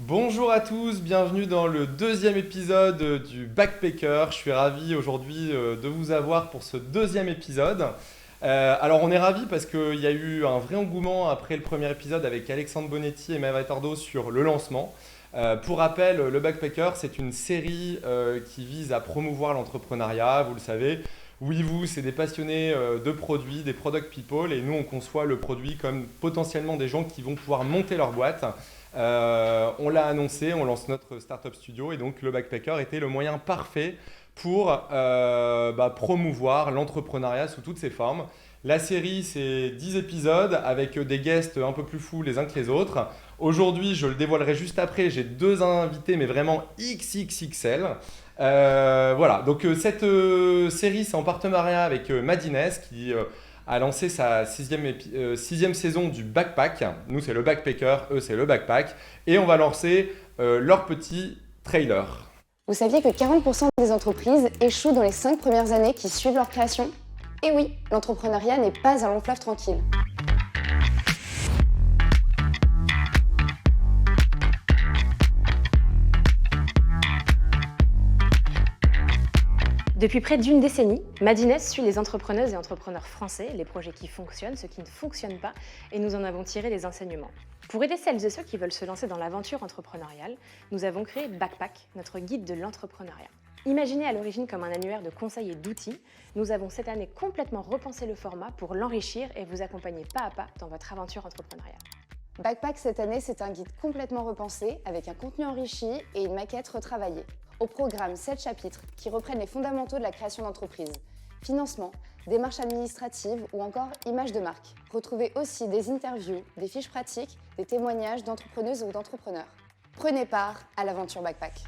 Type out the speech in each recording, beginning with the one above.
Bonjour à tous, bienvenue dans le deuxième épisode du Backpacker. Je suis ravi aujourd'hui de vous avoir pour ce deuxième épisode. Alors on est ravi parce qu'il y a eu un vrai engouement après le premier épisode avec Alexandre Bonetti et Maëva Tordo sur le lancement. Pour rappel, le Backpacker, c'est une série qui vise à promouvoir l'entrepreneuriat, vous le savez. Oui, vous, c'est des passionnés de produits, des product people, et nous, on conçoit le produit comme potentiellement des gens qui vont pouvoir monter leur boîte. On l'a annoncé, on lance notre startup studio, et donc le Backpacker était le moyen parfait pour promouvoir l'entrepreneuriat sous toutes ses formes. La série, c'est 10 épisodes avec des guests un peu plus fous les uns que les autres. Aujourd'hui, je le dévoilerai juste après, j'ai deux invités, mais vraiment XXXL. Voilà, donc cette série, c'est en partenariat avec Madines qui a lancé sa sixième saison du Backpack. Nous, c'est le Backpacker, eux, c'est le Backpack. Et on va lancer leur petit trailer. Vous saviez que 40% des entreprises échouent dans les 5 premières années qui suivent leur création ? Et oui, l'entrepreneuriat n'est pas un long fleuve tranquille. Depuis près d'une décennie, Madines suit les entrepreneuses et entrepreneurs français, les projets qui fonctionnent, ceux qui ne fonctionnent pas, et nous en avons tiré des enseignements. Pour aider celles et ceux qui veulent se lancer dans l'aventure entrepreneuriale, nous avons créé Backpack, notre guide de l'entrepreneuriat. Imaginé à l'origine comme un annuaire de conseils et d'outils, nous avons cette année complètement repensé le format pour l'enrichir et vous accompagner pas à pas dans votre aventure entrepreneuriale. Backpack cette année, c'est un guide complètement repensé avec un contenu enrichi et une maquette retravaillée. Au programme 7 chapitres qui reprennent les fondamentaux de la création d'entreprise. Financement, démarches administratives ou encore images de marque. Retrouvez aussi des interviews, des fiches pratiques, des témoignages d'entrepreneuses ou d'entrepreneurs. Prenez part à l'aventure Backpack.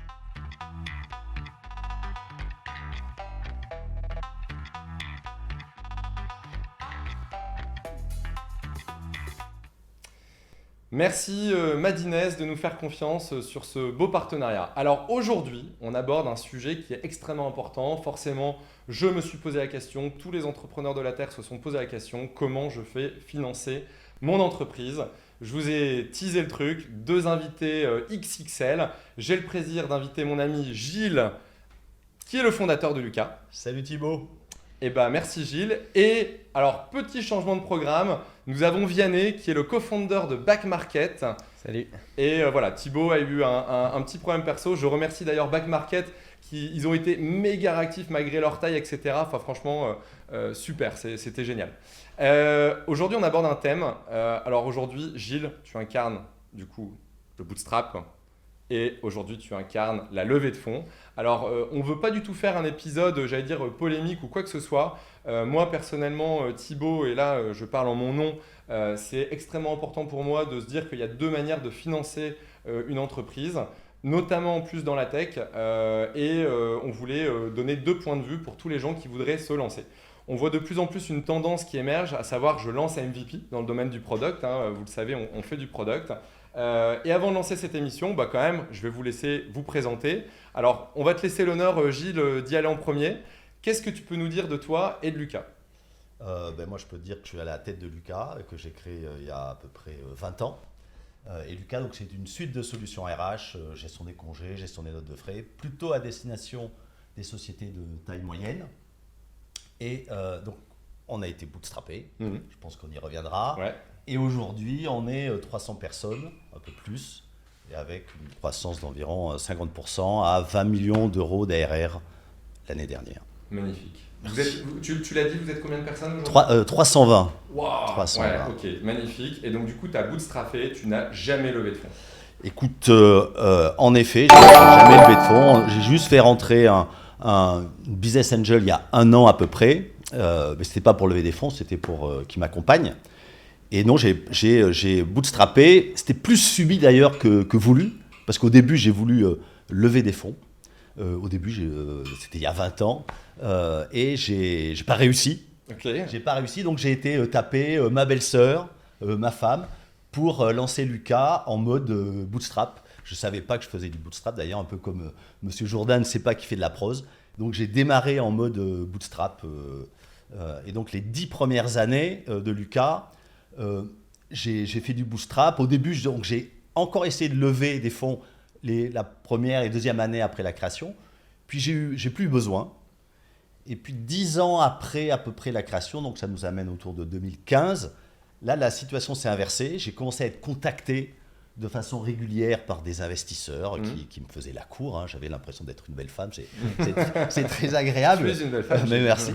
Merci Madines de nous faire confiance sur ce beau partenariat. Alors aujourd'hui, on aborde un sujet qui est extrêmement important. Forcément, je me suis posé la question, tous les entrepreneurs de la Terre se sont posé la question, comment je fais financer mon entreprise ? Je vous ai teasé le truc, deux invités XXL. J'ai le plaisir d'inviter mon ami Gilles, qui est le fondateur de Lucas. Salut Thibaut. Eh ben, merci Gilles. Et alors, petit changement de programme, nous avons Vianney qui est le co-founder de Back Market. Salut. Et voilà, Thibaut a eu un petit problème perso. Je remercie d'ailleurs Back Market ils ont été méga réactifs malgré leur taille, etc. Enfin, franchement, super, c'était génial. Aujourd'hui, on aborde un thème. Alors aujourd'hui, Gilles, tu incarnes du coup le bootstrap. Et aujourd'hui, tu incarnes la levée de fonds. Alors, on ne veut pas du tout faire un épisode, j'allais dire, polémique ou quoi que ce soit. Moi, personnellement, Thibaut, et là, je parle en mon nom, c'est extrêmement important pour moi de se dire qu'il y a deux manières de financer une entreprise, notamment en plus dans la tech. On voulait donner deux points de vue pour tous les gens qui voudraient se lancer. On voit de plus en plus une tendance qui émerge, à savoir, je lance un MVP dans le domaine du product. Vous le savez, on fait du product. Et avant de lancer cette émission, quand même, je vais vous laisser vous présenter. Alors, on va te laisser l'honneur, Gilles, d'y aller en premier. Qu'est-ce que tu peux nous dire de toi et de Lucas ? Moi, je peux te dire que je suis à la tête de Lucas, que j'ai créé il y a à peu près 20 ans. Et Lucas, donc, c'est une suite de solutions RH, gestion des congés, gestion des notes de frais, plutôt à destination des sociétés de taille moyenne. Et donc, on a été bootstrappé, je pense qu'on y reviendra. Ouais. Et aujourd'hui, on est 300 personnes, un peu plus, et avec une croissance d'environ 50% à 20 millions d'euros d'ARR l'année dernière. Magnifique. Tu l'as dit, vous êtes combien de personnes aujourd'hui ? 320. Wow. 320. Ouais, ok, magnifique. Et donc du coup, tu as bootstrappé, tu n'as jamais levé de fonds. Écoute, en effet, je n'ai jamais levé de fonds. J'ai juste fait rentrer un business angel il y a 1 an à peu près. Mais ce n'était pas pour lever des fonds, c'était pour qu'il m'accompagne. Et non, j'ai bootstrappé. C'était plus subi d'ailleurs que voulu. Parce qu'au début, j'ai voulu lever des fonds. Au début, c'était il y a 20 ans. Et j'ai pas réussi. Okay. J'ai pas réussi, donc j'ai été taper ma belle-sœur, ma femme, pour lancer Lucas en mode bootstrap. Je savais pas que je faisais du bootstrap, d'ailleurs, un peu comme Monsieur Jourdain ne sait pas qu'il fait de la prose. Donc j'ai démarré en mode bootstrap. Et donc les 10 premières années de Lucas, j'ai fait du bootstrap. Au début, donc, j'ai encore essayé de lever des fonds la première et deuxième année après la création. Puis j'ai plus eu besoin. Et puis 10 ans après à peu près la création, donc ça nous amène autour de 2015, là la situation s'est inversée. J'ai commencé à être contacté de façon régulière par des investisseurs qui me faisaient la cour. Hein. J'avais l'impression d'être une belle femme. C'est très agréable. Tu es une belle femme. Mais merci.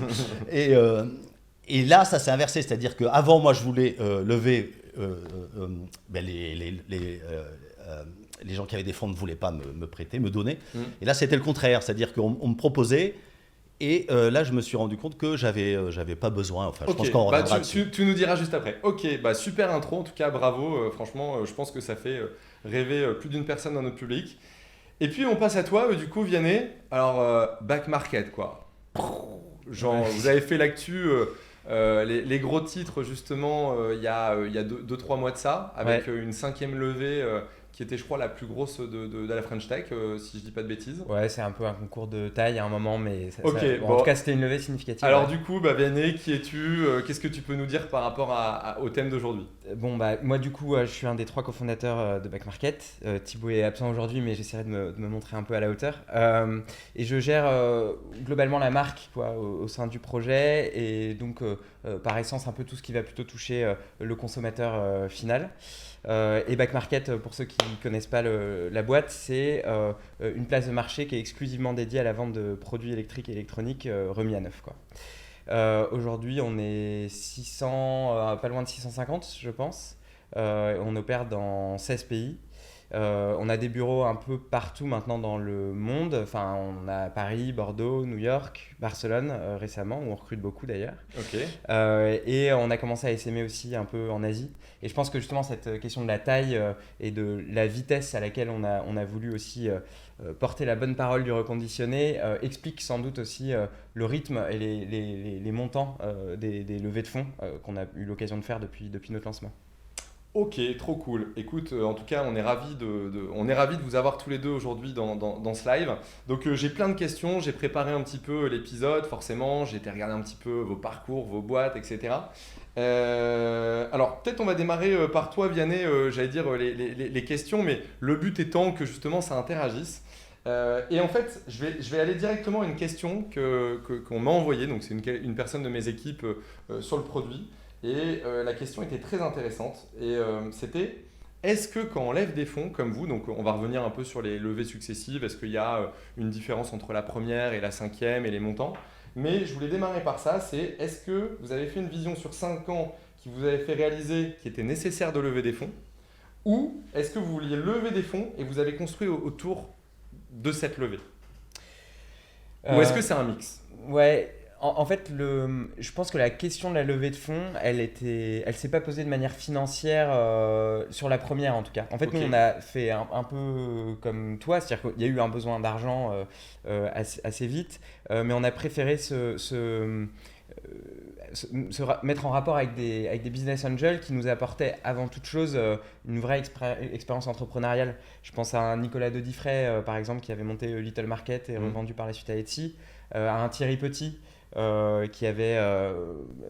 Et là, ça s'est inversé. C'est-à-dire qu'avant, moi, je voulais lever les gens qui avaient des fonds ne voulaient pas me prêter, me donner. Et là, c'était le contraire. C'est-à-dire qu'on me proposait. Et là, je me suis rendu compte que j'avais pas besoin. Enfin, je pense qu'on reviendra dessus. Tu nous diras juste après. Ok, super intro. En tout cas, bravo. Franchement, je pense que ça fait rêver plus d'une personne dans notre public. Et puis, on passe à toi, du coup, Vianney. Alors, back market, quoi. Genre, vous avez fait l'actu, les gros titres, justement, il y a 2-3 mois de ça, avec une 5e levée qui était, je crois, la plus grosse de la French Tech, si je dis pas de bêtises. Ouais, c'est un peu un concours de taille à un moment, mais en tout cas, c'était une levée significative. Alors du coup, Vianney, qui es-tu? Qu'est-ce que tu peux nous dire par rapport au thème d'aujourd'hui? Bon, moi, du coup, je suis un des 3 cofondateurs de Back Market. Thibaut est absent aujourd'hui, mais j'essaierai de me montrer un peu à la hauteur. Et je gère globalement la marque au sein du projet, et donc, par essence, un peu tout ce qui va plutôt toucher le consommateur final. Et Back Market, pour ceux qui ne connaissent pas la boîte, c'est une place de marché qui est exclusivement dédiée à la vente de produits électriques et électroniques remis à neuf, quoi. Aujourd'hui, on est 600, pas loin de 650, je pense. On opère dans 16 pays. On a des bureaux un peu partout maintenant dans le monde. Enfin, on a Paris, Bordeaux, New York, Barcelone récemment, où on recrute beaucoup d'ailleurs. Okay. Et on a commencé à essaimer aussi un peu en Asie. Et je pense que justement cette question de la taille et de la vitesse à laquelle on a voulu aussi porter la bonne parole du reconditionné explique sans doute aussi le rythme et les montants des levées de fonds qu'on a eu l'occasion de faire depuis notre lancement. Ok, trop cool. Écoute, en tout cas, on est ravis de vous avoir tous les deux aujourd'hui dans ce live. Donc, j'ai plein de questions. J'ai préparé un petit peu l'épisode, forcément. J'ai été regarder un petit peu vos parcours, vos boîtes, etc. Alors, peut-être on va démarrer par toi, Vianney, j'allais dire les questions, mais le but étant que justement ça interagisse. Et en fait, je vais aller directement à une question qu'on m'a envoyée. Donc, c'est une personne de mes équipes sur le produit. Et la question était très intéressante et c'était: est-ce que quand on lève des fonds comme vous, donc on va revenir un peu sur les levées successives, est-ce qu'il y a une différence entre la première et la 5e et les montants? Mais je voulais démarrer par ça, c'est: est-ce que vous avez fait une vision sur 5 ans qui vous avait fait réaliser qu'il était nécessaire de lever des fonds, ou est-ce que vous vouliez lever des fonds et vous avez construit autour de cette levée? Ou est-ce que c'est un mix? Ouais. En fait, je pense que la question de la levée de fonds, elle s'est pas posée de manière financière sur la première en tout cas. En fait, nous on a fait un peu comme toi, c'est-à-dire qu'il y a eu un besoin d'argent assez vite, mais on a préféré se mettre en rapport avec des business angels qui nous apportaient avant toute chose une vraie expérience entrepreneuriale. Je pense à un Nicolas Dodifray par exemple qui avait monté Little Market et revendu par la suite à Etsy, à un Thierry Petit qui avait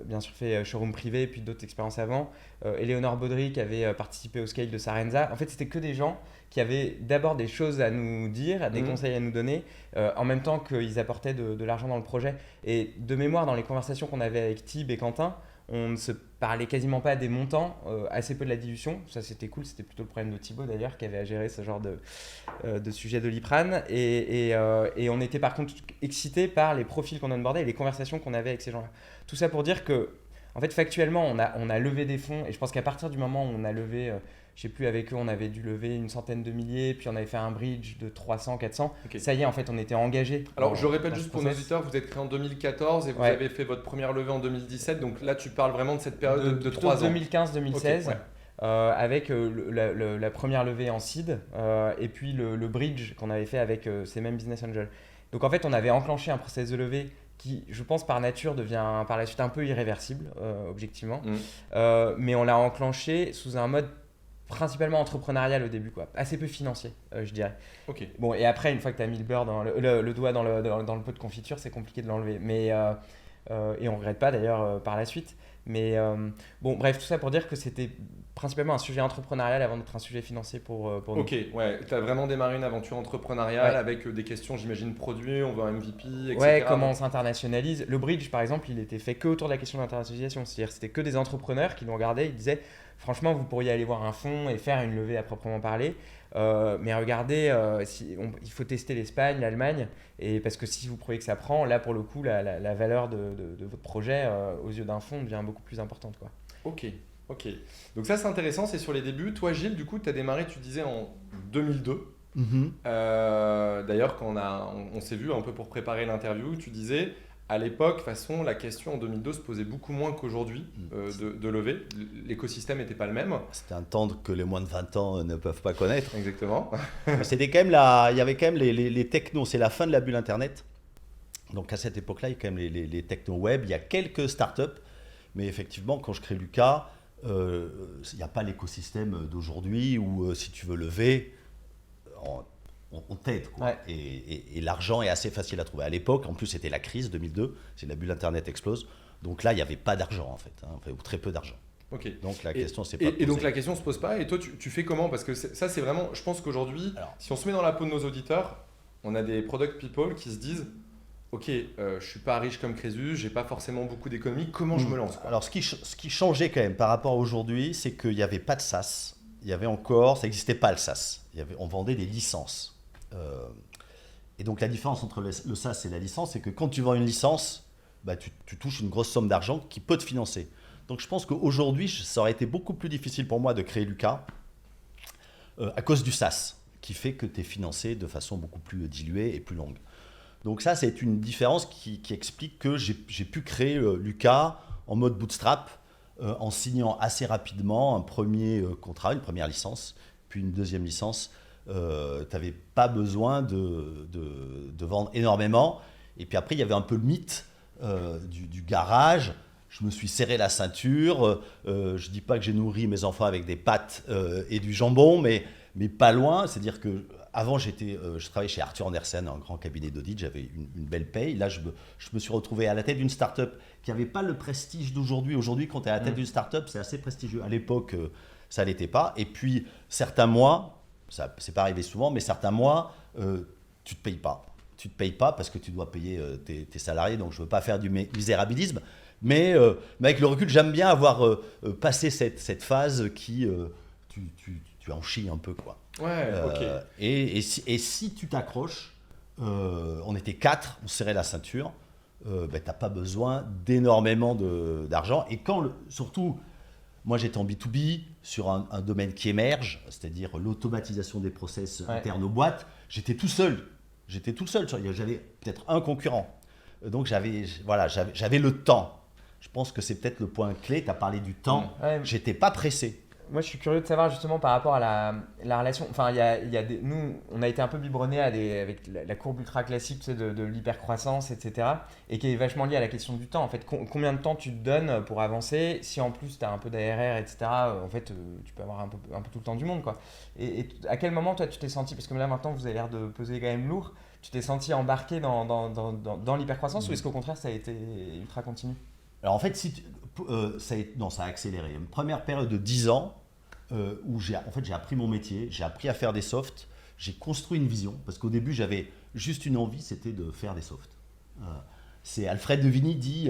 bien sûr fait showroom privé et puis d'autres expériences avant, Éléonore Baudry qui avait participé au scale de Sarenza. En fait, c'était que des gens qui avaient d'abord des choses à nous dire, des conseils à nous donner, en même temps qu'ils apportaient de l'argent dans le projet. Et de mémoire, dans les conversations qu'on avait avec Thib et Quentin, on ne se parlait quasiment pas des montants, assez peu de la dilution. Ça, c'était cool. C'était plutôt le problème de Thibaut, d'ailleurs, qui avait à gérer ce genre de sujet de Liprane. Et on était par contre excités par les profils qu'on onboardait et les conversations qu'on avait avec ces gens-là. Tout ça pour dire que, en fait, factuellement, on a levé des fonds. Et je pense qu'à partir du moment où on a levé, je sais plus, avec eux, on avait dû lever une centaine de milliers, puis on avait fait un bridge de 300, 400. Okay. Ça y est, en fait, on était engagés. Alors, je répète juste pour nos auditeurs, vous êtes créé en 2014 et vous avez fait votre première levée en 2017. Donc là, tu parles vraiment de cette période de 3 ans. 2015-2016. Okay, avec la première levée en seed et puis le bridge qu'on avait fait avec ces mêmes business angels. Donc en fait, on avait enclenché un process de levée qui, je pense, par nature devient par la suite un peu irréversible, objectivement. Mais on l'a enclenché sous un mode principalement entrepreneurial au début, quoi. Assez peu financier, je dirais. Okay. Bon, et après, une fois que tu as mis le beurre le doigt dans le pot de confiture, c'est compliqué de l'enlever. Mais, et on ne regrette pas d'ailleurs par la suite. Mais bon, bref, tout ça pour dire que c'était principalement un sujet entrepreneurial avant d'être un sujet financier pour nous. Ok, ouais, tu as vraiment démarré une aventure entrepreneuriale Ouais. avec des questions, j'imagine, produits, on veut un MVP, etc. Ouais, comment on s'internationalise. Le bridge, par exemple, il était fait que autour de la question de l'internationalisation. C'est-à-dire c'était que des entrepreneurs qui nous regardaient, ils disaient franchement, vous pourriez aller voir un fonds et faire une levée à proprement parler. Mais regardez, il faut tester l'Espagne, l'Allemagne, et parce que si vous croyez que ça prend, là pour le coup, la valeur de votre projet aux yeux d'un fonds devient beaucoup plus importante, quoi. Ok. Donc ça, c'est intéressant, c'est sur les débuts. Toi, Gilles, du coup, tu as démarré, tu disais, en 2002. D'ailleurs, quand on s'est vu un peu pour préparer l'interview, tu disais, à l'époque, de toute façon, la question en 2002 se posait beaucoup moins qu'aujourd'hui de lever. L'écosystème n'était pas le même. C'était un temps que les moins de 20 ans ne peuvent pas connaître. Exactement. C'était quand même il y avait quand même les technos, c'est la fin de la bulle Internet. Donc à cette époque-là, il y a quand même les technos web, il y a quelques startups, mais effectivement, quand je crée Lucas, il n'y a pas l'écosystème d'aujourd'hui où si tu veux lever, on t'aide, quoi. Ouais. Et l'argent est assez facile à trouver. À l'époque, en plus, c'était la crise 2002, c'est la bulle Internet explose. Donc là, il n'y avait pas d'argent, en fait, ou très peu d'argent. Ok. Donc la question, c'est pas. Et donc la question se pose pas. Et toi, tu fais comment? Parce que ça, c'est vraiment. Je pense qu'aujourd'hui, si on se met dans la peau de nos auditeurs, on a des product people qui se disent, ok, je suis pas riche comme Crésus, j'ai pas forcément beaucoup d'économies. Comment je me lance, quoi? Alors ce qui changeait quand même par rapport à aujourd'hui, c'est qu'il n'y avait pas de SaaS. Il y avait encore, ça n'existait pas le SaaS. On vendait des licences. Et donc la différence entre le SaaS et la licence, c'est que quand tu vends une licence, bah, tu touches une grosse somme d'argent qui peut te financer. Donc je pense qu'aujourd'hui, ça aurait été beaucoup plus difficile pour moi de créer Lucas à cause du SaaS, qui fait que tu es financé de façon beaucoup plus diluée et plus longue. Donc ça, c'est une différence qui explique que j'ai pu créer Lucas en mode bootstrap, en signant assez rapidement un premier contrat, une première licence, puis une deuxième licence. Tu n'avais pas besoin de vendre énormément. Et puis après, il y avait un peu le mythe du garage. Je me suis serré la ceinture. Je ne dis pas que j'ai nourri mes enfants avec des pâtes et du jambon, mais pas loin. C'est-à-dire que avant, je travaillais chez Arthur Andersen, un grand cabinet d'audit. J'avais une belle paye. Là, je me suis retrouvé à la tête d'une start-up qui n'avait pas le prestige d'aujourd'hui. Aujourd'hui, quand tu es à la tête d'une start-up, c'est assez prestigieux. À l'époque, ça ne l'était pas. Et puis, certains mois, ça c'est pas arrivé souvent, mais certains mois, tu ne te payes pas. Tu ne te payes pas parce que tu dois payer tes salariés. Donc, je ne veux pas faire du misérabilisme. Mais avec le recul, j'aime bien avoir passé cette phase qui tu en chies un peu, quoi. Ouais, ok. Et si tu t'accroches, on était 4, on serrait la ceinture, tu n'as pas besoin d'énormément d'argent. Et surtout, moi j'étais en B2B sur un domaine qui émerge, c'est-à-dire l'automatisation des process internes aux boîtes. J'étais tout seul. J'avais peut-être un concurrent. Donc j'avais le temps. Je pense que c'est peut-être le point clé. Tu as parlé du temps. Ouais. J'étais pas pressé. Moi, je suis curieux de savoir justement par rapport à la relation. Enfin, nous, on a été un peu biberonnés avec la courbe ultra classique, tu sais, de l'hypercroissance, etc. Et qui est vachement liée à la question du temps. En fait, combien de temps tu te donnes pour avancer? Si en plus tu as un peu d'ARR, etc., en fait, tu peux avoir un peu tout le temps du monde, quoi. Et à quel moment, toi, tu t'es senti, parce que là maintenant, vous avez l'air de peser quand même lourd, tu t'es senti embarqué dans l'hypercroissance ou est-ce qu'au contraire, ça a été ultra continu? Alors en fait, ça a accéléré. Une première période de 10 ans où j'ai appris mon métier, j'ai appris à faire des softs, j'ai construit une vision, parce qu'au début j'avais juste une envie, c'était de faire des softs. C'est Alfred de Vigny dit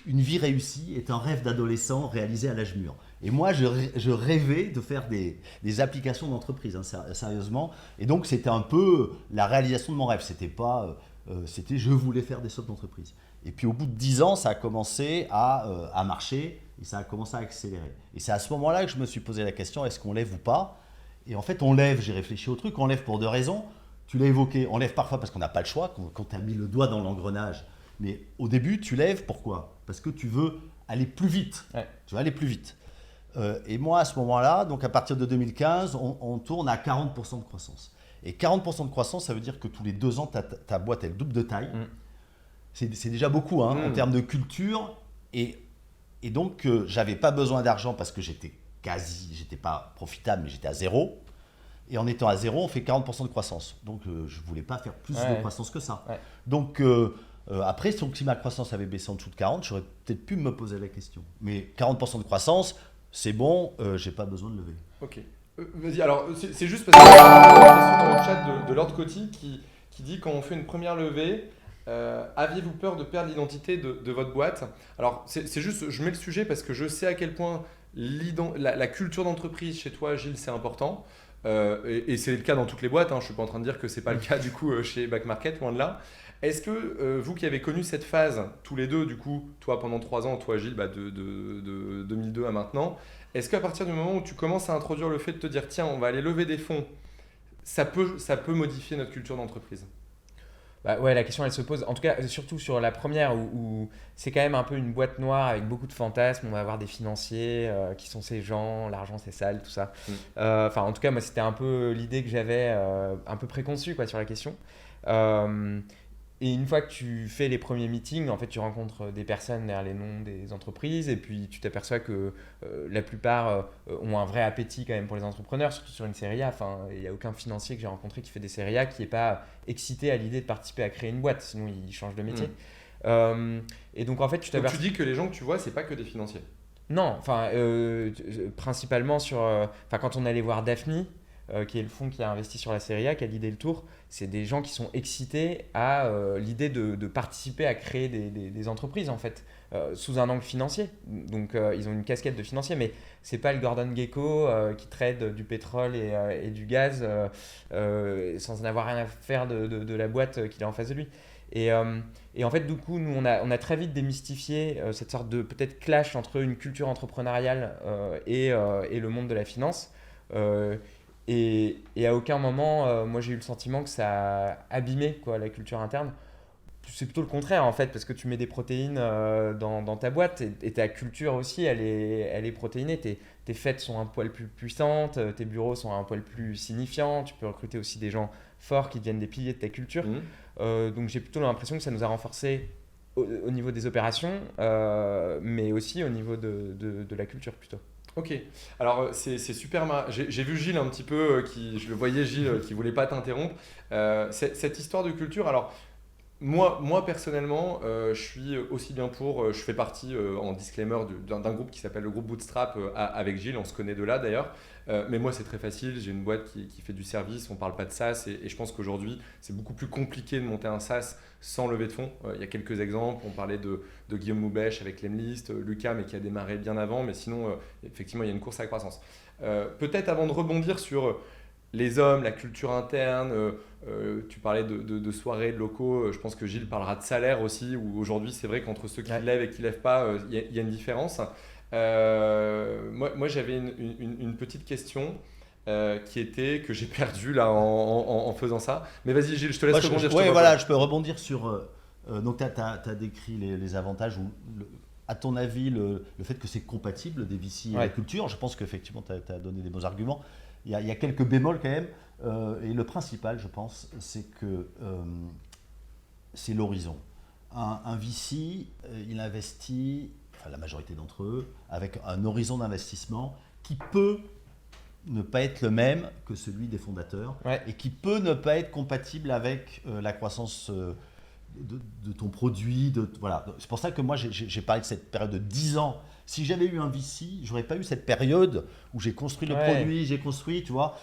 une vie réussie est un rêve d'adolescent réalisé à l'âge mûr. Et moi je rêvais de faire des applications d'entreprise, sérieusement. Et donc c'était un peu la réalisation de mon rêve. C'était je voulais faire des softs d'entreprise. Et puis au bout de 10 ans, ça a commencé à marcher et ça a commencé à accélérer. Et c'est à ce moment-là que je me suis posé la question, est-ce qu'on lève ou pas? Et en fait, on lève, j'ai réfléchi au truc, on lève pour deux raisons. Tu l'as évoqué, on lève parfois parce qu'on n'a pas le choix, quand tu as mis le doigt dans l'engrenage. Mais au début, tu lèves, pourquoi? Parce que tu veux aller plus vite. Ouais. Tu veux aller plus vite. Et moi, à ce moment-là, donc à partir de 2015, on tourne à 40% de croissance. Et 40% de croissance, ça veut dire que tous les 2 ans, ta boîte, elle double de taille. C'est déjà beaucoup en termes de culture. Et donc, j'avais pas besoin d'argent parce que j'étais pas profitable, mais j'étais à zéro. Et en étant à zéro, on fait 40% de croissance. Donc, je voulais pas faire plus de croissance que ça. Ouais. Donc, Après, si ma croissance avait baissé en dessous de 40, j'aurais peut-être pu me poser la question. Mais 40% de croissance, c'est bon, j'ai pas besoin de lever. Ok. Vas-y, alors c'est juste parce qu'il y a une question dans le chat de Lord Coty qui dit quand on fait une première levée, aviez-vous peur de perdre l'identité de votre boîte? Alors c'est juste, je mets le sujet parce que je sais à quel point la culture d'entreprise chez toi, Gilles, c'est important. Et c'est le cas dans toutes les boîtes, hein. Je ne suis pas en train de dire que ce n'est pas le cas du coup chez Back Market, loin de là. Est-ce que vous qui avez connu cette phase, tous les deux, du coup, toi pendant 3 ans, toi Gilles, de 2002 à maintenant, est-ce qu'à partir du moment où tu commences à introduire le fait de te dire tiens, on va aller lever des fonds, ça peut modifier notre culture d'entreprise? Bah ouais, la question elle se pose, en tout cas surtout sur la première où c'est quand même un peu une boîte noire avec beaucoup de fantasmes, on va avoir des financiers, qui sont ces gens, l'argent c'est sale, tout ça. Enfin en tout cas moi c'était un peu l'idée que j'avais un peu préconçue quoi, sur la question. Et une fois que tu fais les premiers meetings, en fait, tu rencontres des personnes derrière les noms des entreprises et puis tu t'aperçois que la plupart ont un vrai appétit quand même pour les entrepreneurs, surtout sur une série A. Enfin, il n'y a aucun financier que j'ai rencontré qui fait des séries A qui n'est pas excité à l'idée de participer à créer une boîte, sinon il change de métier. Et donc en fait, tu t'aperçois. Donc tu dis que les gens que tu vois, c'est pas que des financiers? Non, enfin, principalement quand on allait voir Daphne, qui est le fonds qui a investi sur la série A, qui a l'idée le tour, c'est des gens qui sont excités à l'idée de participer à créer des entreprises en fait, sous un angle financier. Donc ils ont une casquette de financier, mais c'est pas le Gordon Gekko qui trade du pétrole et du gaz sans en avoir rien à faire de la boîte qu'il a en face de lui. Et en fait, du coup, nous, on a très vite démystifié cette sorte de peut-être clash entre une culture entrepreneuriale et le monde de la finance. Et à aucun moment, moi j'ai eu le sentiment que ça a abîmé quoi, la culture interne. C'est plutôt le contraire en fait, parce que tu mets des protéines dans ta boîte et ta culture aussi, elle est protéinée. Tes fêtes sont un poil plus puissantes, tes bureaux sont un poil plus signifiants, tu peux recruter aussi des gens forts qui deviennent des piliers de ta culture. Donc j'ai plutôt l'impression que ça nous a renforcés au niveau des opérations, mais aussi au niveau de la culture plutôt. Ok, alors c'est super marrant. J'ai vu Gilles un petit peu, je le voyais Gilles qui voulait pas t'interrompre. Cette histoire de culture, alors moi personnellement, je suis aussi bien pour, je fais partie en disclaimer d'un groupe qui s'appelle le groupe Bootstrap avec Gilles, on se connaît de là d'ailleurs. Mais moi c'est très facile, j'ai une boîte qui fait du service, on parle pas de SaaS et je pense qu'aujourd'hui c'est beaucoup plus compliqué de monter un SaaS sans lever de fonds. Il y a quelques exemples, on parlait de Guillaume Moubèche avec Lemlist, Lucas mais qui a démarré bien avant, mais sinon effectivement il y a une course à la croissance. Peut-être avant de rebondir sur les hommes, la culture interne, tu parlais de soirées, de locaux, je pense que Gilles parlera de salaire aussi, où aujourd'hui c'est vrai qu'entre ceux qui lèvent et qui ne lèvent pas, il y a une différence. Moi j'avais une petite question qui était que j'ai perdue là en faisant ça. Mais vas-y Gilles, je te laisse rebondir. Je peux rebondir sur... donc tu as décrit les avantages, à ton avis, le fait que c'est compatible des VC et la culture. Je pense qu'effectivement tu as donné des bons arguments. Il y a quelques bémols quand même, et le principal, je pense, c'est que c'est l'horizon. Un VC, il investit, enfin la majorité d'entre eux, avec un horizon d'investissement qui peut ne pas être le même que celui des fondateurs et qui peut ne pas être compatible avec la croissance de ton produit. Voilà. C'est pour ça que moi, j'ai parlé de cette période de 10 ans. Si j'avais eu un VC, j'aurais pas eu cette période où j'ai construit le produit, j'ai construit, tu vois.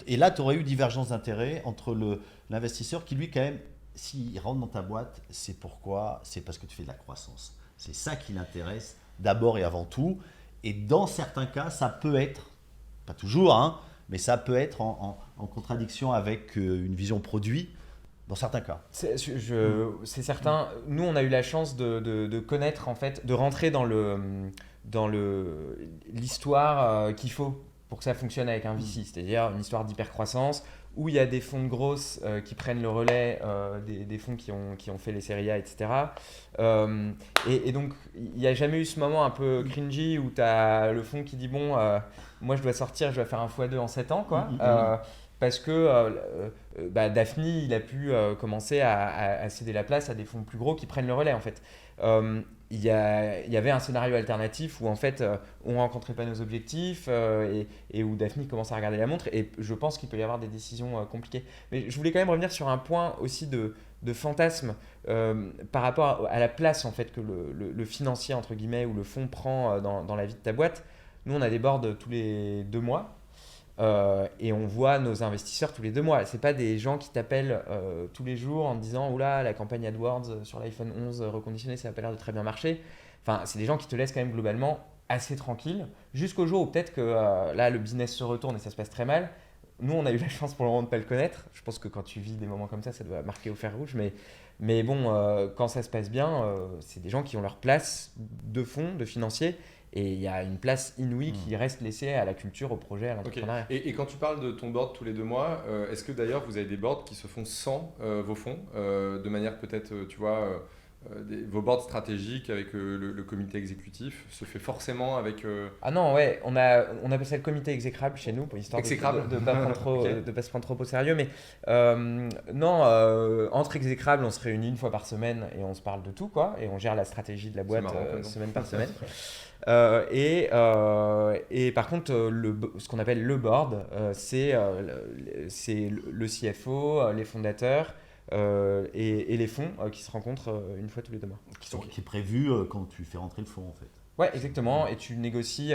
Et là, tu aurais eu divergence d'intérêt entre l'investisseur qui, lui, quand même, s'il rentre dans ta boîte, c'est parce que tu fais de la croissance. C'est ça qui l'intéresse d'abord et avant tout. Et dans certains cas, ça peut être, pas toujours, hein, mais ça peut être en contradiction avec une vision produit. Dans certains cas. C'est certain. Nous, on a eu la chance de connaître, en fait, de rentrer dans l'histoire qu'il faut pour que ça fonctionne avec un VC. C'est-à-dire une histoire d'hypercroissance où il y a des fonds de grosses qui prennent le relais des fonds qui ont fait les séries A, etc. Et donc, il n'y a jamais eu ce moment un peu cringy où tu as le fonds qui dit « Bon, moi, je dois sortir, je dois faire un x2 en 7 ans. » quoi. Parce que Daphne, il a pu commencer à céder la place à des fonds plus gros qui prennent le relais en fait. Il y avait un scénario alternatif où en fait on ne rencontrait pas nos objectifs et où Daphne commence à regarder la montre et je pense qu'il peut y avoir des décisions compliquées. Mais je voulais quand même revenir sur un point aussi de de fantasmes par rapport à la place en fait que le financier entre guillemets ou le fonds prend dans la vie de ta boîte. Nous, on a des boards tous les 2 mois. Et on voit nos investisseurs tous les 2 mois. C'est pas des gens qui t'appellent tous les jours en te disant oula, la campagne AdWords sur l'iPhone 11 reconditionné, ça n'a pas l'air de très bien marcher. Enfin, c'est des gens qui te laissent quand même globalement assez tranquille jusqu'au jour où peut-être que là le business se retourne et ça se passe très mal. Nous, on a eu la chance pour le moment de ne pas le connaître. Je pense que quand tu vis des moments comme ça doit marquer au fer rouge. Mais bon, quand ça se passe bien, c'est des gens qui ont leur place de fonds, de financiers. Et il y a une place inouïe qui reste laissée à la culture, au projet, à l'entrepreneuriat. Okay. Et quand tu parles de ton board tous les 2 mois, est-ce que d'ailleurs vous avez des boards qui se font sans vos fonds, de manière peut-être, tu vois, vos boards stratégiques avec le comité exécutif se fait forcément avec... Ah non, ouais, on appelle ça le comité exécrable chez nous, pour histoire de ne pas prendre trop, okay. De pas se prendre trop au sérieux. Mais non, entre exécrables, on se réunit 1 fois par semaine et on se parle de tout, quoi. Et on gère la stratégie de la boîte semaine par semaine. Et par contre, ce qu'on appelle le board, c'est le CFO, les fondateurs et les fonds qui se rencontrent 1 fois tous les 2 mois. Qui est prévu quand tu fais rentrer le fonds en fait. Ouais, exactement. Et tu négocies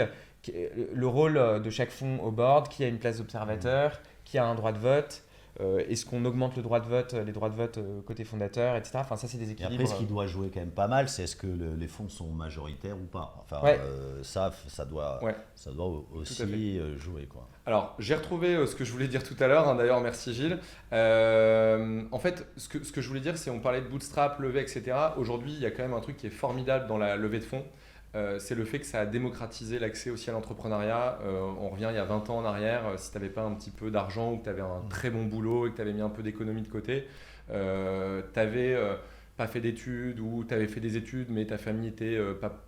le rôle de chaque fonds au board, qui a une place d'observateur, qui a un droit de vote. Est-ce qu'on augmente les droits de vote côté fondateur, etc. Enfin, ça, c'est des équilibres. Et après, ce qui doit jouer quand même pas mal, c'est est-ce que les fonds sont majoritaires ou pas. Enfin, ça doit aussi jouer, quoi. Alors, j'ai retrouvé ce que je voulais dire tout à l'heure. D'ailleurs, merci Gilles. En fait, ce que je voulais dire, c'est on parlait de bootstrap, levée, etc. Aujourd'hui, il y a quand même un truc qui est formidable dans la levée de fonds. C'est le fait que ça a démocratisé l'accès aussi à l'entrepreneuriat. On revient il y a 20 ans en arrière, si tu n'avais pas un petit peu d'argent ou que tu avais un très bon boulot et que tu avais mis un peu d'économie de côté, tu n'avais pas fait d'études ou tu avais fait des études mais ta famille n'était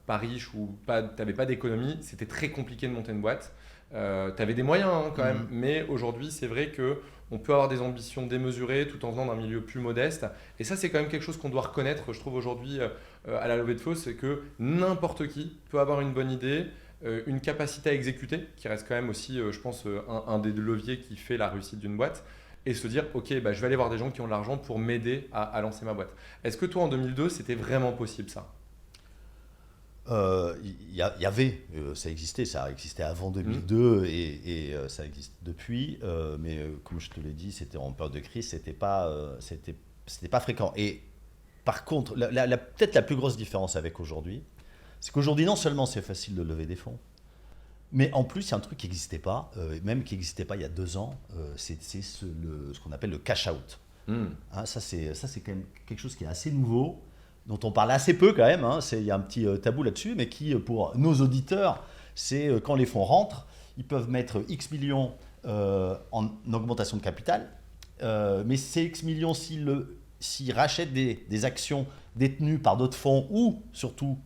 pas riche ou tu n'avais pas d'économie, c'était très compliqué de monter une boîte. Tu avais des moyens quand même, mais aujourd'hui c'est vrai qu'on peut avoir des ambitions démesurées tout en venant d'un milieu plus modeste. Et ça, c'est quand même quelque chose qu'on doit reconnaître, je trouve, aujourd'hui à la levée de fonds, c'est que n'importe qui peut avoir une bonne idée, une capacité à exécuter, qui reste quand même aussi, je pense, un des leviers qui fait la réussite d'une boîte, et se dire, ok, je vais aller voir des gens qui ont de l'argent pour m'aider à lancer ma boîte. Est-ce que toi, en 2002, c'était vraiment possible ça ? y avait, ça existait avant 2002 et ça existe depuis, mais comme je te l'ai dit, c'était en période de crise, c'était pas fréquent. Et par contre, peut-être la plus grosse différence avec aujourd'hui, c'est qu'aujourd'hui, non seulement c'est facile de lever des fonds, mais en plus, il y a un truc qui n'existait pas, même qui n'existait pas il y a 2 ans, c'est ce qu'on appelle le cash out. Hein, ça, c'est quand même quelque chose qui est assez nouveau, dont on parle assez peu quand même, hein. Il y a un petit tabou là-dessus, mais qui, pour nos auditeurs, c'est quand les fonds rentrent, ils peuvent mettre X millions en augmentation de capital, mais ces X millions, s'ils rachètent des actions détenues par d'autres fonds ou surtout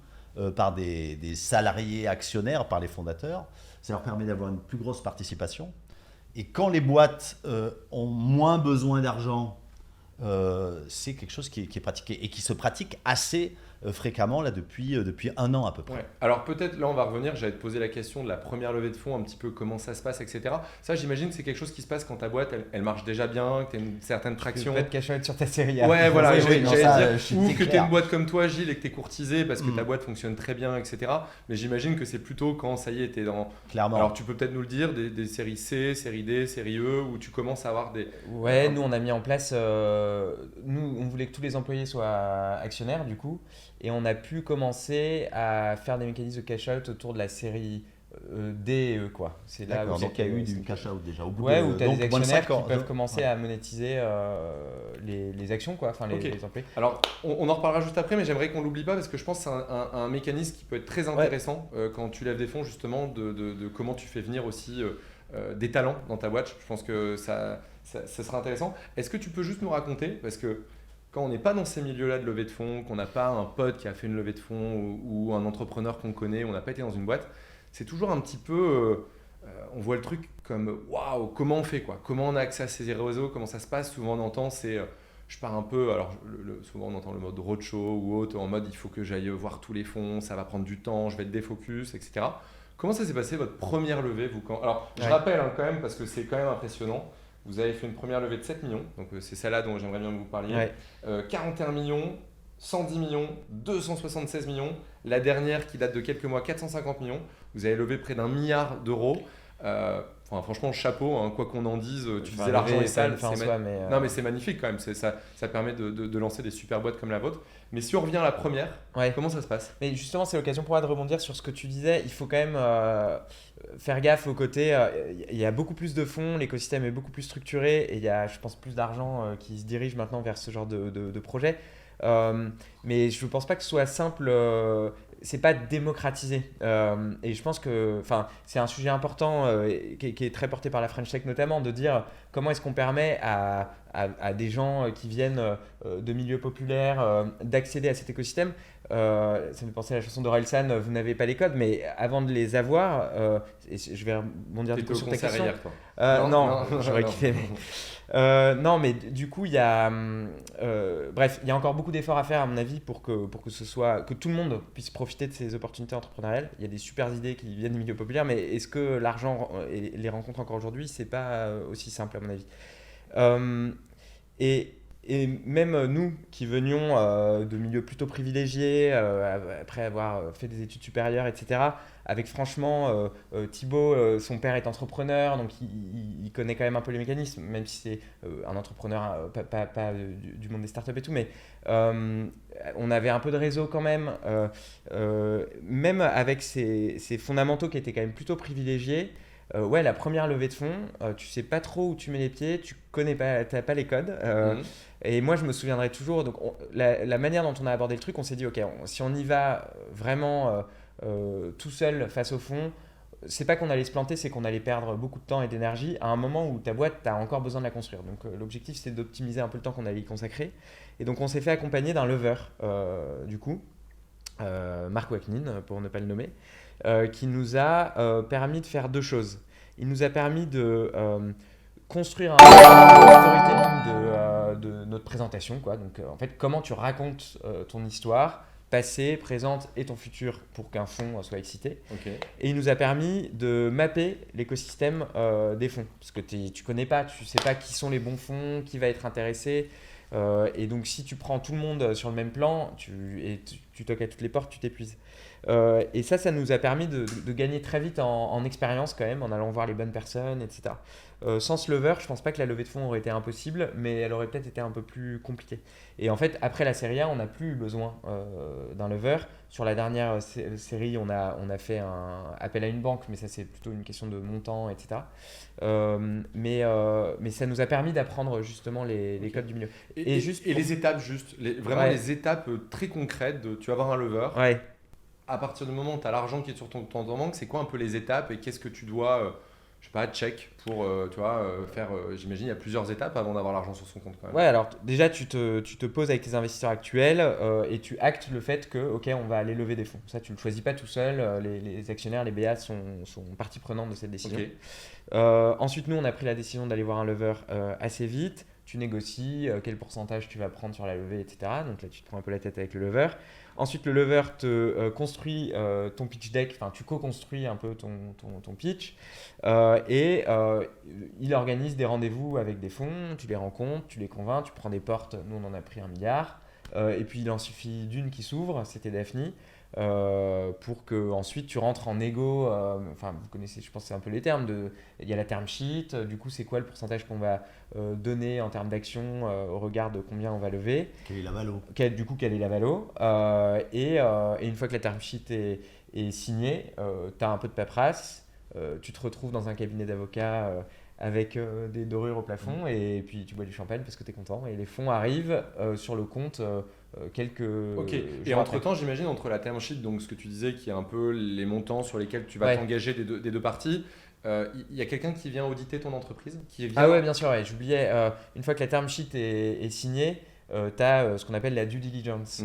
par des salariés actionnaires, par les fondateurs, ça leur permet d'avoir une plus grosse participation. Et quand les boîtes ont moins besoin d'argent, c'est quelque chose qui est pratiqué et qui se pratique assez fréquemment là, depuis 1 an à peu près. Ouais. Alors peut-être là on va revenir, j'allais te poser la question de la première levée de fonds, un petit peu comment ça se passe, etc. Ça j'imagine que c'est quelque chose qui se passe quand ta boîte elle marche déjà bien, que tu as une certaine traction. Tu peux pas te cacher sur ta série A. Ouais voilà, j'allais dire, ou que tu es clair. une boîte comme toi Gilles et que tu es courtisé parce que ta boîte fonctionne très bien, etc. Mais j'imagine que c'est plutôt quand ça y est, tu es dans... Clairement. Alors tu peux peut-être nous le dire, des séries C, série D, série E, où tu commences à avoir des... Ouais, nous on a mis en place, nous on voulait que tous les employés soient actionnaires du coup, et on a pu commencer à faire des mécanismes de cash out autour de la série D et E quoi. C'est là où donc il y a eu du cash out déjà. Au bout où tu as donc, des actionnaires qui peuvent donc, commencer à monétiser les actions quoi, enfin Okay. les employés. Alors on en reparlera juste après, mais j'aimerais qu'on l'oublie pas parce que je pense que c'est un mécanisme qui peut être très intéressant quand tu lèves des fonds justement de comment tu fais venir aussi des talents dans ta boîte. Je pense que ça sera intéressant. Est-ce que tu peux juste nous raconter, parce que quand on n'est pas dans ces milieux-là de levée de fonds, qu'on n'a pas un pote qui a fait une levée de fonds ou un entrepreneur qu'on connaît, on n'a pas été dans une boîte, c'est toujours un petit peu, on voit le truc comme waouh, comment on fait quoi, comment on a accès à ces réseaux, comment ça se passe. Souvent on entend je pars un peu, alors souvent on entend le mode roadshow ou autre, en mode il faut que j'aille voir tous les fonds, ça va prendre du temps, je vais être défocus, etc. Comment ça s'est passé votre première levée vous, Alors je rappelle quand même, parce que c'est quand même impressionnant, Vous avez fait une première levée de 7 millions, donc c'est celle-là dont j'aimerais bien que vous parliez. Ouais. 41 millions, 110 millions, 276 millions. La dernière qui date de quelques mois, 450 millions. Vous avez levé près d'1 milliard d'euros. Franchement, chapeau, hein, quoi qu'on en dise. Tu disais l'argent est sale. Non, mais c'est magnifique quand même. Ça permet de lancer des super boîtes comme la vôtre. Mais si on revient à la première, comment ça se passe? Mais justement, c'est l'occasion pour moi de rebondir sur ce que tu disais. Il faut quand même faire gaffe au côté. Il y a beaucoup plus de fonds, l'écosystème est beaucoup plus structuré et il y a, je pense, plus d'argent qui se dirige maintenant vers ce genre de projet. Mais je ne pense pas que ce soit simple. C'est pas démocratisé. Et je pense que c'est un sujet important qui est très porté par la French Tech notamment, de dire comment est-ce qu'on permet à des gens qui viennent de milieux populaires d'accéder à cet écosystème. Ça me fait penser à la chanson d'Orelsan, vous n'avez pas les codes, mais avant de les avoir, et je vais rebondir du coup sur ta question. Hier, toi. Non, j'aurais kiffé. Non, mais du coup, il y a, bref, il y a encore beaucoup d'efforts à faire à mon avis pour que que tout le monde puisse profiter de ces opportunités entrepreneuriales. Il y a des super idées qui viennent du milieu populaire, mais est-ce que l'argent les rencontre encore aujourd'hui? C'est pas aussi simple à mon avis. Et même nous qui venions de milieux plutôt privilégiés, après avoir fait des études supérieures, etc., avec franchement Thibaut, son père est entrepreneur, donc il connaît quand même un peu les mécanismes, même si c'est un entrepreneur pas du monde des startups et tout, mais on avait un peu de réseau quand même, même avec ces fondamentaux qui étaient quand même plutôt privilégiés. La première levée de fonds, tu sais pas trop où tu mets les pieds, tu connais pas, t'as pas les codes. Et moi, je me souviendrai toujours. Donc, la manière dont on a abordé le truc, on s'est dit, ok, si on y va vraiment tout seul face au fond, c'est pas qu'on allait se planter, c'est qu'on allait perdre beaucoup de temps et d'énergie à un moment où ta boîte, tu as encore besoin de la construire. Donc, l'objectif, c'est d'optimiser un peu le temps qu'on allait y consacrer. Et donc, on s'est fait accompagner d'un lever, du coup, Marc Waknin, pour ne pas le nommer. Qui nous a permis de faire deux choses. Il nous a permis de construire un storytelling de notre présentation, quoi. Donc, en fait, comment tu racontes ton histoire, passé, présente et ton futur pour qu'un fonds soit excité. Okay. Et il nous a permis de mapper l'écosystème des fonds. Parce que tu connais pas, tu sais pas qui sont les bons fonds, qui va être intéressé. Et donc, si tu prends tout le monde sur le même plan tu toques à toutes les portes, tu t'épuises. Et ça nous a permis de gagner très vite en expérience quand même, en allant voir les bonnes personnes, etc. Sans ce lever, je pense pas que la levée de fonds aurait été impossible, mais elle aurait peut-être été un peu plus compliquée. Et en fait, après la série A, on n'a plus eu besoin d'un lever. Sur la dernière série, on a fait un appel à une banque, mais ça c'est plutôt une question de montant, etc. Mais ça nous a permis d'apprendre justement les codes du milieu. Et les étapes, les étapes très concrètes de tu vas avoir un lever. Ouais. À partir du moment où tu as l'argent qui est sur ton banque, c'est quoi un peu les étapes et qu'est-ce que tu dois, je sais pas, check pour faire. J'imagine il y a plusieurs étapes avant d'avoir l'argent sur son compte quand même. Ouais, alors déjà tu te poses avec tes investisseurs actuels et tu actes le fait que ok, on va aller lever des fonds. Ça tu le choisis pas tout seul. Les actionnaires, les BA sont partie prenante de cette décision. Okay. Ensuite nous on a pris la décision d'aller voir un lever assez vite. Tu négocies quel pourcentage tu vas prendre sur la levée, etc. Donc là tu te prends un peu la tête avec le lever. Ensuite, le lever te construit ton pitch deck, enfin tu co-construis un peu ton pitch et il organise des rendez-vous avec des fonds, tu les rencontres, tu les convaincs, tu prends des portes, nous on en a pris 1 milliard et puis il en suffit d'une qui s'ouvre, c'était Daphne. Pour que ensuite tu rentres en négo, enfin vous connaissez, je pense que c'est un peu les termes, il y a la term sheet, du coup c'est quoi le pourcentage qu'on va donner en termes d'action au regard de combien on va lever, quelle est la valo, quelle est la valo, et une fois que la term sheet est signée, tu as un peu de paperasse, tu te retrouves dans un cabinet d'avocats avec des dorures au plafond et puis tu bois du champagne parce que tu es content et les fonds arrivent sur le compte quelques ok. Et entre-temps, j'imagine, entre la term sheet, donc ce que tu disais, qui est un peu les montants sur lesquels tu vas t'engager des deux parties, il y a quelqu'un qui vient auditer ton entreprise Ah ouais, bien sûr, ouais. J'oubliais, une fois que la term sheet est signée, tu as ce qu'on appelle la due diligence.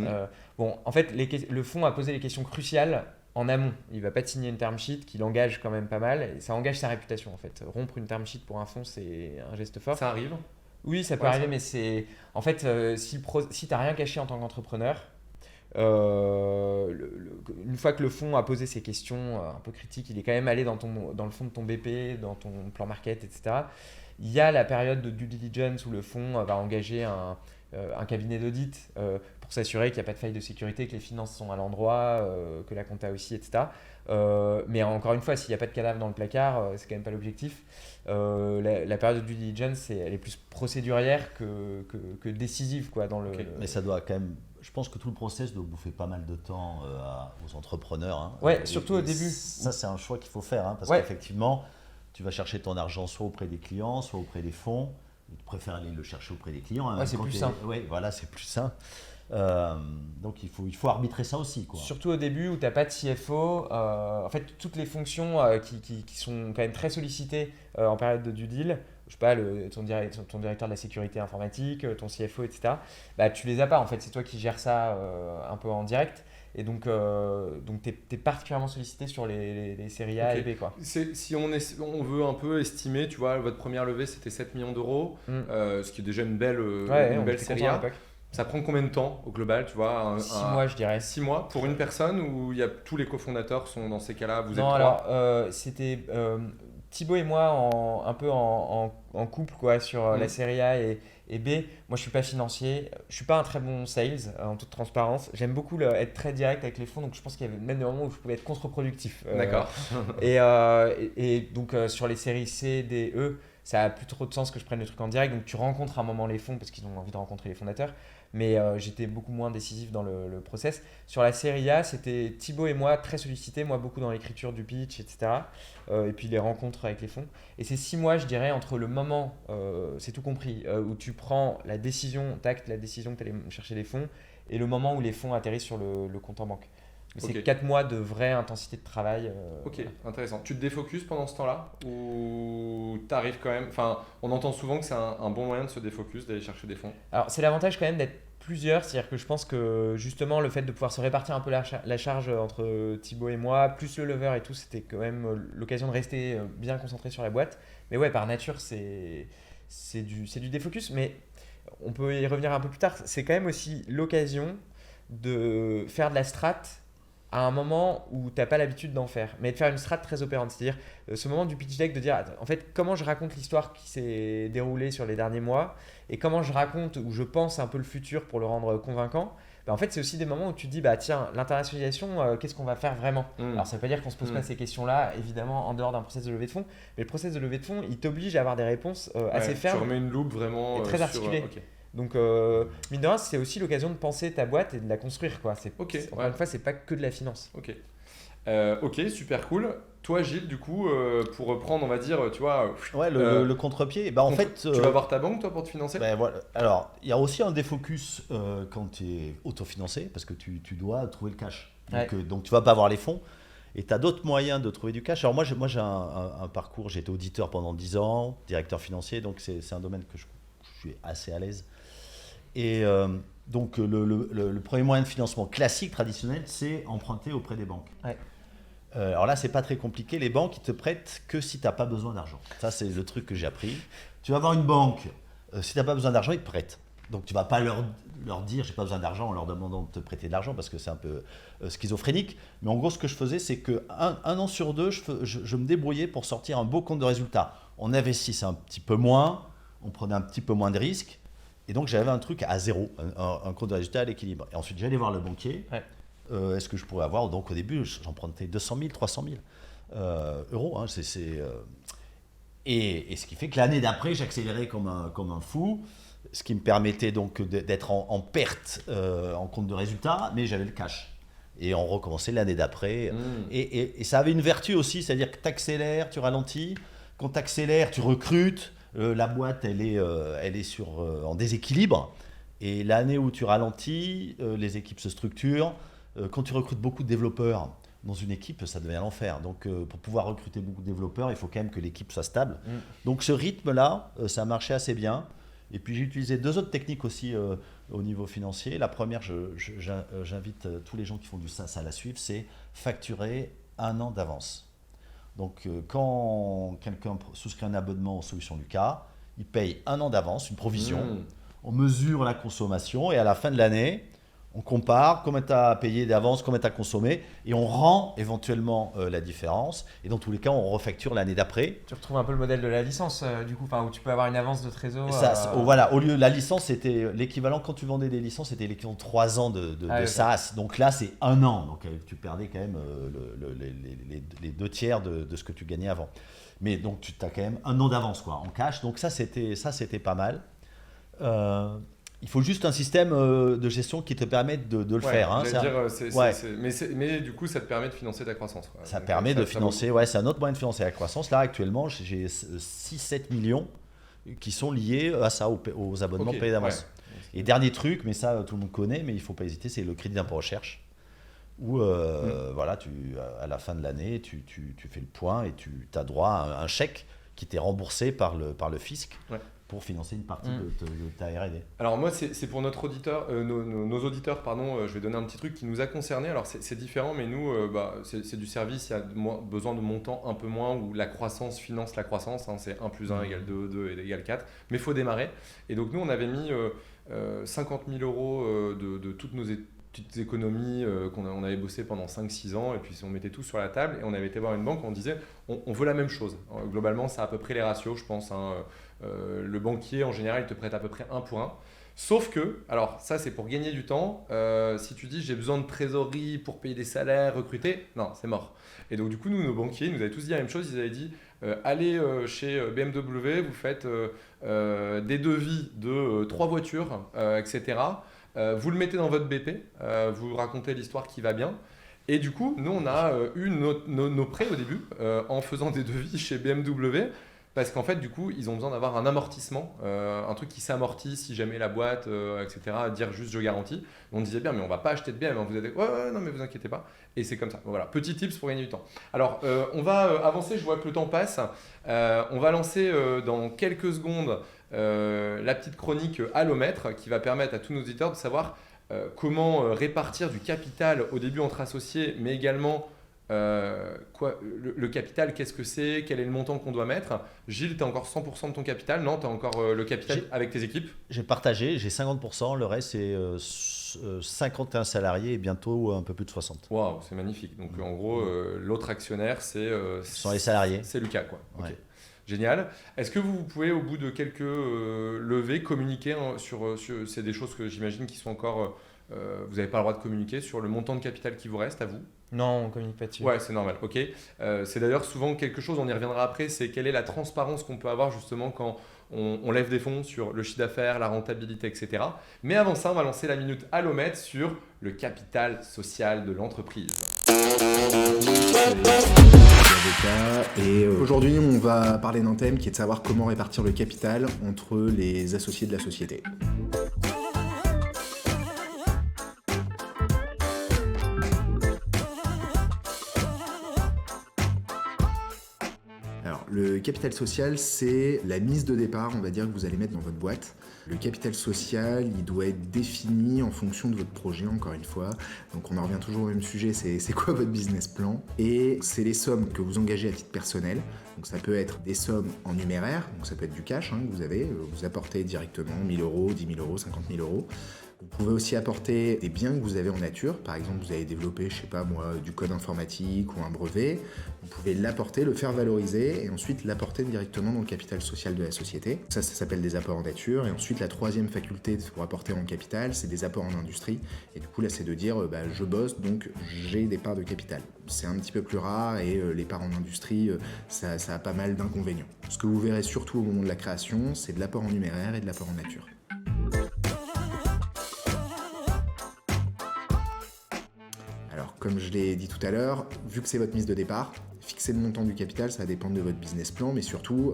Bon, en fait, le fonds a posé les questions cruciales en amont. Il ne va pas te signer une term sheet qui l'engage quand même pas mal, et ça engage sa réputation en fait. Rompre une term sheet pour un fonds, c'est un geste fort. Ça arrive ? Oui, ça peut arriver, mais c'est en fait si tu n'as rien caché en tant qu'entrepreneur, une fois que le fonds a posé ses questions un peu critiques, il est quand même allé dans le fond de ton BP, dans ton plan market, etc. Il y a la période de due diligence où le fonds va engager un cabinet d'audit pour s'assurer qu'il n'y a pas de faille de sécurité, que les finances sont à l'endroit, que la compta aussi, etc. Mais encore une fois, s'il n'y a pas de cadavre dans le placard, c'est quand même pas l'objectif. La période de due diligence, elle est plus procédurière que décisive, quoi, dans le. Mais ça doit quand même. Je pense que tout le process doit bouffer pas mal de temps aux entrepreneurs. Hein. Ouais, surtout au début. Ça, c'est un choix qu'il faut faire, hein, parce Ouais. qu'effectivement, tu vas chercher ton argent soit auprès des clients, soit auprès des fonds. Tu préfères aller le chercher auprès des clients. Hein, Ouais, c'est plus simple. Oui, voilà, c'est plus simple. Donc il faut arbitrer ça aussi, quoi. Surtout au début où tu n'as pas de CFO, en fait toutes les fonctions qui sont quand même très sollicitées en période de due deal, je sais pas, ton directeur de la sécurité informatique, ton CFO, etc., bah, tu les as pas en fait, c'est toi qui gères ça un peu en direct. Et donc tu es particulièrement sollicité sur les séries A Ok. et B, quoi. Si on veut un peu estimer, tu vois, votre première levée c'était 7 millions d'euros, ce qui est déjà une belle, Ouais, une on belle était série content à A. l'époque. Ça prend combien de temps au global, tu vois 6 mois, je dirais. 6 mois pour une personne ou il y a tous les cofondateurs sont dans ces cas-là, vous êtes Non, trois? alors c'était Thibaut et moi un peu en couple, quoi, sur la série A et B. Moi, je suis pas financier, je suis pas un très bon sales, en toute transparence. J'aime beaucoup être très direct avec les fonds, donc je pense qu'il y avait même des moments où je pouvais être contre-productif. D'accord. Et donc sur les séries C, D, E, ça a plus trop de sens que je prenne le truc en direct. Donc tu rencontres à un moment les fonds parce qu'ils ont envie de rencontrer les fondateurs. Mais j'étais beaucoup moins décisif dans le process. Sur la série A, c'était Thibaut et moi très sollicités, moi beaucoup dans l'écriture du pitch, etc. Et puis les rencontres avec les fonds. Et c'est 6 mois, je dirais, entre le moment, c'est tout compris, où tu prends la décision, t'actes la décision que tu allais chercher les fonds, et le moment où les fonds atterrissent sur le compte en banque. Mais c'est Ok. 4 mois de vraie intensité de travail. Ok, Voilà. intéressant. Tu te défocuses pendant ce temps-là ou t'arrives quand même. Enfin, on entend souvent que c'est un bon moyen de se défocus, d'aller chercher des fonds. Alors, c'est l'avantage quand même d'être plusieurs, c'est-à-dire que je pense que justement le fait de pouvoir se répartir un peu la charge entre Thibaut et moi, plus le lever et tout, c'était quand même l'occasion de rester bien concentré sur la boîte. Mais ouais, par nature, c'est du défocus, mais on peut y revenir un peu plus tard. C'est quand même aussi l'occasion de faire de la strat à un moment où tu n'as pas l'habitude d'en faire, mais de faire une strat très opérante. C'est-à-dire ce moment du pitch deck de dire en fait comment je raconte l'histoire qui s'est déroulée sur les derniers mois et comment je raconte ou je pense un peu le futur pour le rendre convaincant. En fait, c'est aussi des moments où tu te dis, bah tiens, l'internationalisation, qu'est-ce qu'on va faire vraiment? Alors, ça ne veut pas dire qu'on ne se pose pas ces questions-là, évidemment, en dehors d'un process de levée de fonds, mais le process de levée de fonds, il t'oblige à avoir des réponses assez Ouais, fermes Tu remets une loupe vraiment et très sur, articulée. ok. Donc, mine de rien, c'est aussi l'occasion de penser ta boîte et de la construire, quoi. Ok, Encore ouais. une fois, c'est pas que de la finance. Ok. Ok, super cool. Toi, Gilles, du coup, pour reprendre, on va dire, tu vois, Ouais, le contre-pied. Bah, en fait, tu vas voir ta banque, toi, pour te financer? ben voilà. Alors, il y a aussi un défocus quand tu es autofinancé, parce que tu dois trouver le cash. Donc tu vas pas avoir les fonds. Et tu as d'autres moyens de trouver du cash. Alors moi j'ai un parcours, j'ai été auditeur pendant 10 ans, directeur financier, donc c'est un domaine que je suis assez à l'aise. Et donc le premier moyen de financement classique, traditionnel, c'est emprunter auprès des banques. Ouais. Alors là, c'est pas très compliqué. Les banques, ils te prêtent que si tu n'as pas besoin d'argent. Ça, c'est le truc que j'ai appris. Tu vas voir une banque, si tu n'as pas besoin d'argent, ils te prêtent. Donc tu vas pas leur dire j'ai pas besoin d'argent en leur demandant de te prêter de l'argent parce que c'est un peu schizophrénique. Mais en gros, ce que je faisais, c'est que un an sur deux, je me débrouillais pour sortir un beau compte de résultat. On investissait un petit peu moins, on prenait un petit peu moins de risques. Et donc j'avais un truc à zéro, un compte de résultat à l'équilibre. Et ensuite, j'allais voir le banquier. Ouais. Est-ce que je pourrais avoir? Donc au début, j'empruntais 200 000, 300 000 euros. Hein, et ce qui fait que l'année d'après, j'accélérais comme un fou. Ce qui me permettait donc d'être en perte en compte de résultat, mais j'avais le cash. Et on recommençait l'année d'après. Et ça avait une vertu aussi, c'est-à-dire que tu accélères, tu ralentis. Quand tu accélères, tu recrutes. La boîte, elle est en déséquilibre. Et l'année où tu ralentis, les équipes se structurent. Quand tu recrutes beaucoup de développeurs dans une équipe, ça devient l'enfer. Donc, pour pouvoir recruter beaucoup de développeurs, il faut quand même que l'équipe soit stable. Donc, ce rythme-là, ça marchait assez bien. Et puis j'ai utilisé deux autres techniques aussi au niveau financier. La première, j'invite tous les gens qui font du SaaS à la suivre, c'est facturer 1 an d'avance. Donc quand quelqu'un souscrit un abonnement aux solutions Lucas, il paye 1 an d'avance, une provision. On mesure la consommation et à la fin de l'année, On compare combien tu as payé d'avance, combien tu as consommé, et on rend éventuellement la différence. Et dans tous les cas, on refacture l'année d'après. Tu retrouves un peu le modèle de la licence, du coup, où tu peux avoir une avance de trésor. Voilà, au lieu de la licence, c'était l'équivalent, quand tu vendais des licences, c'était l'équivalent de 3 ans de SaaS. Donc là, c'est 1 an. Donc tu perdais quand même les 2 tiers de ce que tu gagnais avant. Mais donc tu as quand même 1 an d'avance en cash. Donc ça, c'était pas mal. Il faut juste un système de gestion qui te permette de le faire. Hein. Mais du coup, ça te permet de financer ta croissance. Quoi. Ça permet de financer, c'est un autre moyen de financer la croissance. Là, actuellement, j'ai 6-7 millions qui sont liés à ça, aux abonnements payés d'avance. Et dernier truc, mais ça, tout le monde connaît, mais il ne faut pas hésiter, c'est le crédit d'impôt recherche. Où, à la fin de l'année, tu fais le point et tu as droit à un chèque qui t'est remboursé par le fisc. Pour financer une partie de ta R&D. Alors moi, c'est pour notre auditeur, nos auditeurs, je vais donner un petit truc qui nous a concernés. Alors c'est différent, mais nous, c'est du service, il y a besoin de montants un peu moins, où la croissance finance la croissance, c'est 1 + 1 = 2, 2 = 4, mais il faut démarrer. Et donc nous, on avait mis 50 000 € de toutes nos petites économies qu'on avait bossé pendant 5-6 ans, et puis on mettait tout sur la table, et on avait été voir une banque, on disait, on veut la même chose. Globalement, c'est à peu près les ratios, je pense, le banquier, en général, il te prête à peu près 1 pour 1. Sauf que, alors ça c'est pour gagner du temps, si tu dis j'ai besoin de trésorerie pour payer des salaires, recruter, non, c'est mort. Et donc du coup, nos banquiers nous avaient tous dit la même chose, ils avaient dit allez chez BMW, vous faites des devis de 3 voitures, etc. Vous le mettez dans votre BP, vous racontez l'histoire qui va bien. Et du coup, nous on a eu nos prêts au début en faisant des devis chez BMW. Parce qu'en fait, du coup, ils ont besoin d'avoir un amortissement, un truc qui s'amortit si jamais la boîte, etc., dire juste je garantis. On disait bien, mais on va pas acheter de BM, hein. Vous êtes non, mais vous inquiétez pas. Et c'est comme ça. Bon, voilà, petit tips pour gagner du temps. Alors, on va avancer, je vois que le temps passe. On va lancer dans quelques secondes la petite chronique Allomètre qui va permettre à tous nos auditeurs de savoir comment répartir du capital au début entre associés, mais également le capital, qu'est-ce que c'est, quel est le montant qu'on doit mettre. Gilles, tu as encore 100% de ton capital? Non, tu as encore le capital avec tes équipes? J'ai partagé, j'ai 50%, le reste c'est 51 salariés et bientôt un peu plus de 60. Waouh, c'est magnifique. Donc en gros, l'autre actionnaire, c'est ce sont les salariés. C'est Lucas, quoi. Ouais. Okay. Génial. Est-ce que vous pouvez, au bout de quelques levées, communiquer sur c'est des choses que j'imagine qui sont encore... vous n'avez pas le droit de communiquer sur le montant de capital qui vous reste à vous? Non, on ne communique pas dessus. Ouais, c'est normal, ok. C'est d'ailleurs souvent quelque chose, on y reviendra après, c'est quelle est la transparence qu'on peut avoir justement quand on lève des fonds sur le chiffre d'affaires, la rentabilité, etc. Mais avant ça, on va lancer la minute Allomètre sur le capital social de l'entreprise. Et aujourd'hui, on va parler d'un thème qui est de savoir comment répartir le capital entre les associés de la société. Le capital social, c'est la mise de départ, on va dire, que vous allez mettre dans votre boîte. Le capital social, il doit être défini en fonction de votre projet, encore une fois. Donc on en revient toujours au même sujet, c'est quoi votre business plan? Et c'est les sommes que vous engagez à titre personnel. Donc ça peut être des sommes en numéraire, donc ça peut être du cash que vous avez, vous apportez directement 1 000 €, 10 000 €, 50 000 €. Vous pouvez aussi apporter des biens que vous avez en nature. Par exemple, vous avez développé, je sais pas moi, du code informatique ou un brevet. Vous pouvez l'apporter, le faire valoriser et ensuite l'apporter directement dans le capital social de la société. Ça s'appelle des apports en nature. Et ensuite, la troisième faculté pour apporter en capital, c'est des apports en industrie. Et du coup, là, c'est de dire, je bosse, donc j'ai des parts de capital. C'est un petit peu plus rare et les parts en industrie, ça a pas mal d'inconvénients. Ce que vous verrez surtout au moment de la création, c'est de l'apport en numéraire et de l'apport en nature. Comme je l'ai dit tout à l'heure, vu que c'est votre mise de départ, fixer le montant du capital, ça va dépendre de votre business plan, mais surtout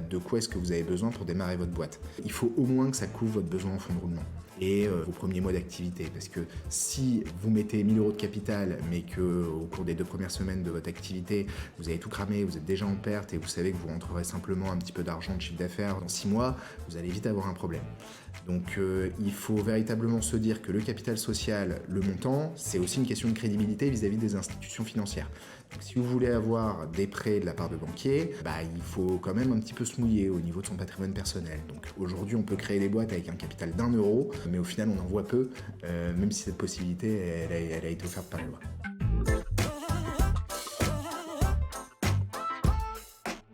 de quoi est-ce que vous avez besoin pour démarrer votre boîte. Il faut au moins que ça couvre votre besoin en fonds de roulement et vos premiers mois d'activité. Parce que si vous mettez 1 000 € de capital, mais qu'au cours des 2 premières semaines de votre activité, vous avez tout cramé, vous êtes déjà en perte et vous savez que vous rentrerez simplement un petit peu d'argent de chiffre d'affaires dans 6 mois, vous allez vite avoir un problème. Donc il faut véritablement se dire que le capital social, le montant, c'est aussi une question de crédibilité vis-à-vis des institutions financières. Donc si vous voulez avoir des prêts de la part de banquiers, il faut quand même un petit peu se mouiller au niveau de son patrimoine personnel. Donc aujourd'hui, on peut créer des boîtes avec un capital d'1 €, mais au final, on en voit peu, même si cette possibilité, elle a été offerte par la loi.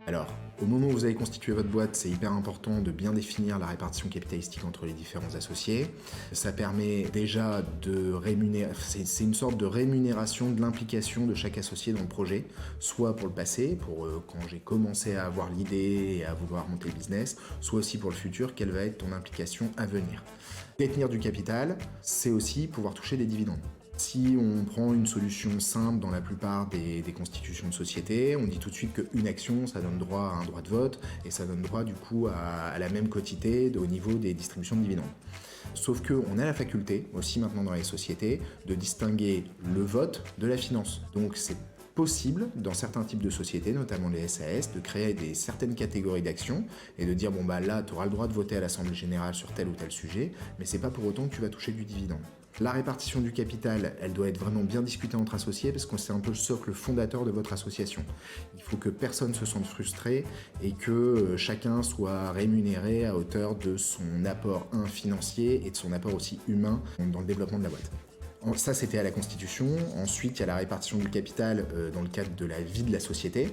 Alors, au moment où vous allez constituer votre boîte, c'est hyper important de bien définir la répartition capitalistique entre les différents associés. Ça permet déjà de rémunérer, c'est une sorte de rémunération de l'implication de chaque associé dans le projet, soit pour le passé, pour quand j'ai commencé à avoir l'idée et à vouloir monter le business, soit aussi pour le futur, quelle va être ton implication à venir. Détenir du capital, c'est aussi pouvoir toucher des dividendes. Si on prend une solution simple dans la plupart des constitutions de société, on dit tout de suite qu'une action, ça donne droit à un droit de vote et ça donne droit du coup à la même quotité au niveau des distributions de dividendes. Sauf qu'on a la faculté, aussi maintenant dans les sociétés, de distinguer le vote de la finance. Donc c'est possible, dans certains types de sociétés, notamment les SAS, de créer certaines catégories d'actions et de dire là, tu auras le droit de voter à l'Assemblée Générale sur tel ou tel sujet, mais c'est pas pour autant que tu vas toucher du dividende. La répartition du capital, elle doit être vraiment bien discutée entre associés parce que c'est un peu le socle fondateur de votre association. Il faut que personne ne se sente frustré et que chacun soit rémunéré à hauteur de son apport financier et de son apport aussi humain dans le développement de la boîte. Ça, c'était à la Constitution. Ensuite, il y a la répartition du capital dans le cadre de la vie de la société.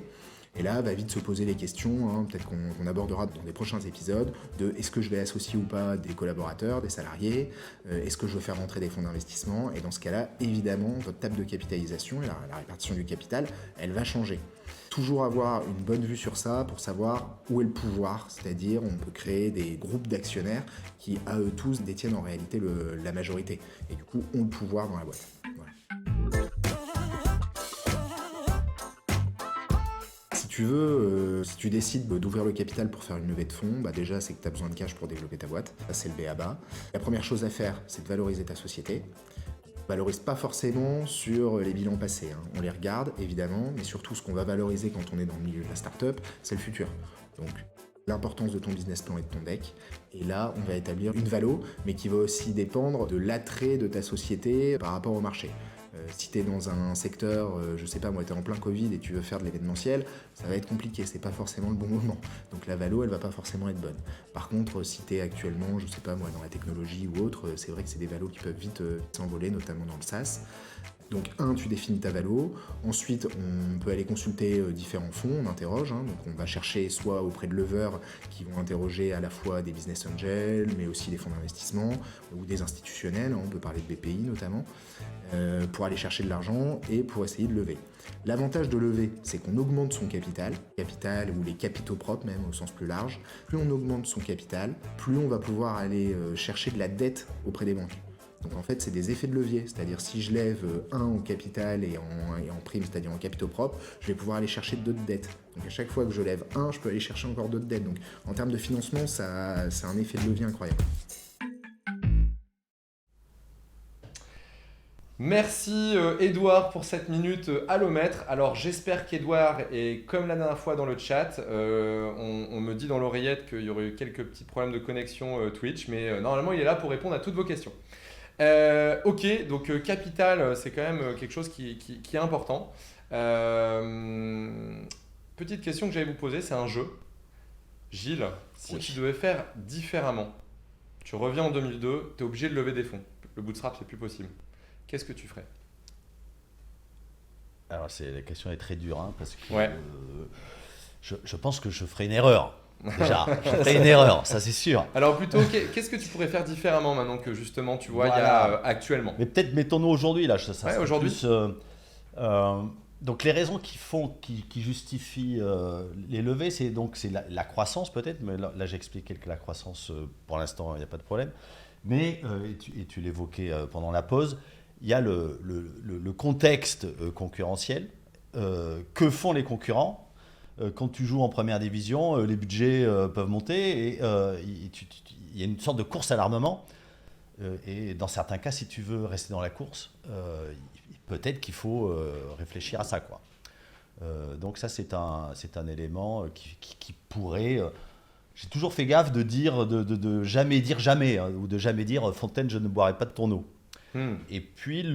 Et là, va vite se poser les questions, peut-être qu'on abordera dans des prochains épisodes, de est-ce que je vais associer ou pas des collaborateurs, des salariés, est-ce que je veux faire rentrer des fonds d'investissement, et dans ce cas-là, évidemment, votre table de capitalisation et la répartition du capital, elle va changer. Toujours avoir une bonne vue sur ça pour savoir où est le pouvoir, c'est-à-dire on peut créer des groupes d'actionnaires qui, à eux tous, détiennent en réalité la majorité, et du coup ont le pouvoir dans la boîte. Voilà. Si tu décides d'ouvrir le capital pour faire une levée de fonds, déjà c'est que tu as besoin de cash pour développer ta boîte. Ça, c'est le b.a.-ba. La première chose à faire, c'est de valoriser ta société. On valorise pas forcément sur les bilans passés. On les regarde, évidemment, mais surtout ce qu'on va valoriser quand on est dans le milieu de la start-up, c'est le futur. Donc, l'importance de ton business plan et de ton deck. Et là, on va établir une valo, mais qui va aussi dépendre de l'attrait de ta société par rapport au marché. Si tu es dans un secteur, je sais pas moi, tu es en plein Covid et tu veux faire de l'événementiel, ça va être compliqué, c'est pas forcément le bon moment. Donc la valo, elle va pas forcément être bonne. Par contre, si tu es actuellement, je sais pas moi, dans la technologie ou autre, c'est vrai que c'est des valos qui peuvent vite s'envoler, notamment dans le SaaS. Donc tu définis ta valo. Ensuite, on peut aller consulter différents fonds, on interroge. Donc on va chercher soit auprès de leveurs qui vont interroger à la fois des business angels, mais aussi des fonds d'investissement ou des institutionnels. On peut parler de BPI notamment, pour aller chercher de l'argent et pour essayer de lever. L'avantage de lever, c'est qu'on augmente son capital ou les capitaux propres même au sens plus large. Plus on augmente son capital, plus on va pouvoir aller chercher de la dette auprès des banques. Donc en fait, c'est des effets de levier, c'est-à-dire si je lève 1 en capital et en prime, c'est-à-dire en capitaux propres, je vais pouvoir aller chercher d'autres dettes. Donc à chaque fois que je lève 1, je peux aller chercher encore d'autres dettes. Donc en termes de financement, ça a un effet de levier incroyable. Merci Edouard pour cette minute allomètre. Alors j'espère qu'Edouard est comme la dernière fois dans le chat. On me dit dans l'oreillette qu'il y aurait eu quelques petits problèmes de connexion Twitch, mais normalement il est là pour répondre à toutes vos questions. Ok, donc capital, c'est quand même quelque chose qui est important. Petite question que j'allais vous poser, c'est un jeu. Gilles, si tu devais faire différemment, tu reviens en 2002, tu es obligé de lever des fonds. Le bootstrap, c'est plus possible. Qu'est-ce que tu ferais? Alors, la question est très dure, parce que ouais. Je pense que je ferai une erreur. Déjà, je ferai une erreur, ça c'est sûr. Alors plutôt, qu'est-ce que tu pourrais faire différemment maintenant que justement, tu vois, il y a actuellement? Mais peut-être mettons-nous aujourd'hui, là. Ouais, aujourd'hui. Plus, donc les raisons qui justifient les levées, c'est la croissance peut-être, mais là j'expliquais que la croissance, pour l'instant, il n'y a pas de problème. Mais, et tu l'évoquais pendant la pause, il y a le contexte concurrentiel. Que font les concurrents? Quand tu joues en première division, les budgets peuvent monter et il y a une sorte de course à l'armement. Et dans certains cas, si tu veux rester dans la course, peut-être qu'il faut réfléchir à ça, quoi. Donc ça, c'est un élément qui pourrait j'ai toujours fait gaffe de jamais dire jamais, hein, ou de jamais dire Fontaine, je ne boirai pas de ton eau. Et puis,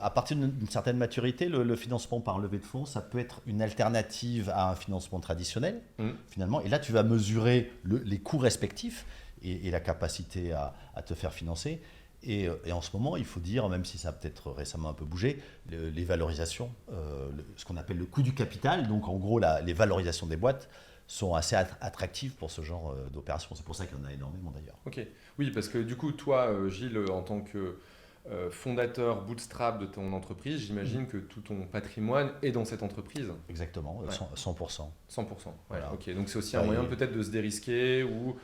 à partir d'une certaine maturité, le financement par levée de fonds, ça peut être une alternative à un financement traditionnel, finalement. Et là, tu vas mesurer les coûts respectifs et la capacité à te faire financer. Et en ce moment, il faut dire, même si ça a peut-être récemment un peu bougé, les valorisations, ce qu'on appelle le coût du capital, donc en gros, les valorisations des boîtes sont assez attractives pour ce genre d'opération. C'est pour ça qu'il y en a énormément d'ailleurs. Ok. Oui, parce que du coup, toi, Gilles, en tant que fondateur bootstrap de ton entreprise, j'imagine que tout ton patrimoine est dans cette entreprise. Exactement, Ouais. 100%. 100%. Ouais, Voilà. ok. Donc c'est aussi un moyen peut-être de se dérisquer ou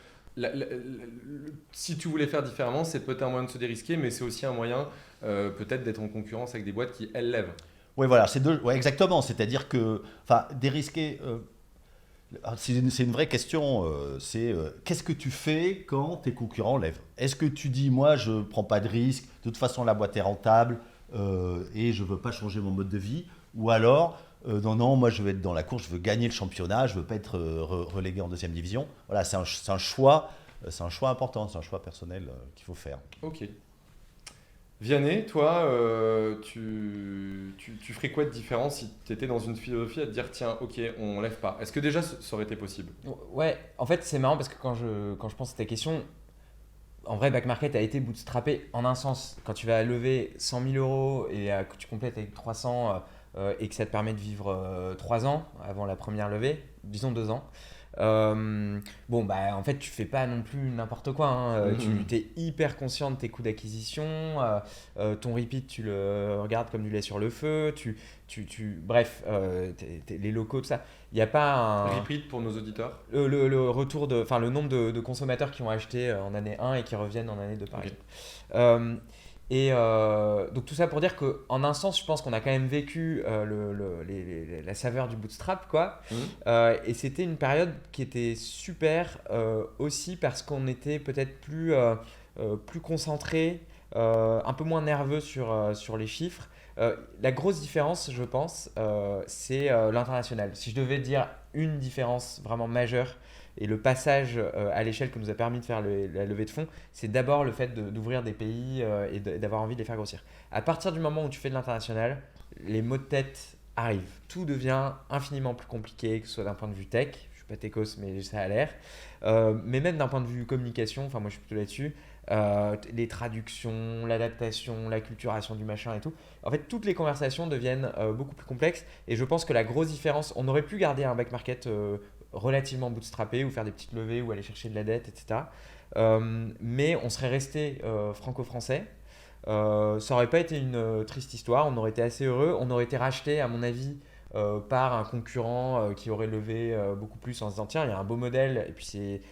si tu voulais faire différemment, c'est peut-être un moyen de se dérisquer, mais c'est aussi un moyen peut-être d'être en concurrence avec des boîtes qui elles lèvent. Oui, voilà, ouais, exactement. C'est-à-dire que, dérisquer, c'est une vraie question. Qu'est-ce que tu fais quand tes concurrents lèvent? Est-ce que tu dis, moi, je ne prends pas de risque, de toute façon, la boîte est rentable et je ne veux pas changer mon mode de vie? Ou alors, non, moi, je veux être dans la course, je veux gagner le championnat, je ne veux pas être relégué en deuxième division. Voilà, c'est un choix important, c'est un choix personnel qu'il faut faire. Ok. Vianney, toi, tu ferais quoi de différent si tu étais dans une philosophie à te dire tiens, ok, on lève pas? Est-ce que déjà ça aurait été possible? Ouais, en fait, c'est marrant parce que quand je pense à ta question, en vrai, Back Market a été bootstrappé en un sens. Quand tu vas lever 100 000 euros et que tu complètes avec 300 et que ça te permet de vivre 3 ans avant la première levée, disons 2 ans. En fait, tu fais pas non plus n'importe quoi. Hein. Tu es hyper conscient de tes coûts d'acquisition. Ton repeat, tu le regardes comme du lait sur le feu. Bref, les locaux, tout ça. Il n'y a pas un. Repeat pour nos auditeurs. Le retour le nombre de consommateurs qui ont acheté en année 1 et qui reviennent en année 2 par exemple. Donc tout ça pour dire qu'en un sens, je pense qu'on a quand même vécu la saveur du bootstrap, quoi. Et c'était une période qui était super aussi parce qu'on était peut-être plus concentré, un peu moins nerveux sur les chiffres. La grosse différence, je pense, c'est l'international. Si je devais dire une différence vraiment majeure, et le passage à l'échelle que nous a permis de faire la levée de fonds, c'est d'abord le fait d'ouvrir des pays et d'avoir envie de les faire grossir. À partir du moment où tu fais de l'international, les maux de tête arrivent. Tout devient infiniment plus compliqué, que ce soit d'un point de vue tech, je ne suis pas techos mais ça a l'air, mais même d'un point de vue communication, enfin moi je suis plutôt là-dessus, les traductions, l'adaptation, l'acculturation du machin et tout. En fait, toutes les conversations deviennent beaucoup plus complexes et je pense que la grosse différence, on aurait pu garder un back market relativement bootstrappé ou faire des petites levées ou aller chercher de la dette, etc. Mais on serait resté franco-français. Ça n'aurait pas été une triste histoire, on aurait été assez heureux. On aurait été racheté, à mon avis, par un concurrent qui aurait levé beaucoup plus en se disant tiens, il y a un beau modèle, et puis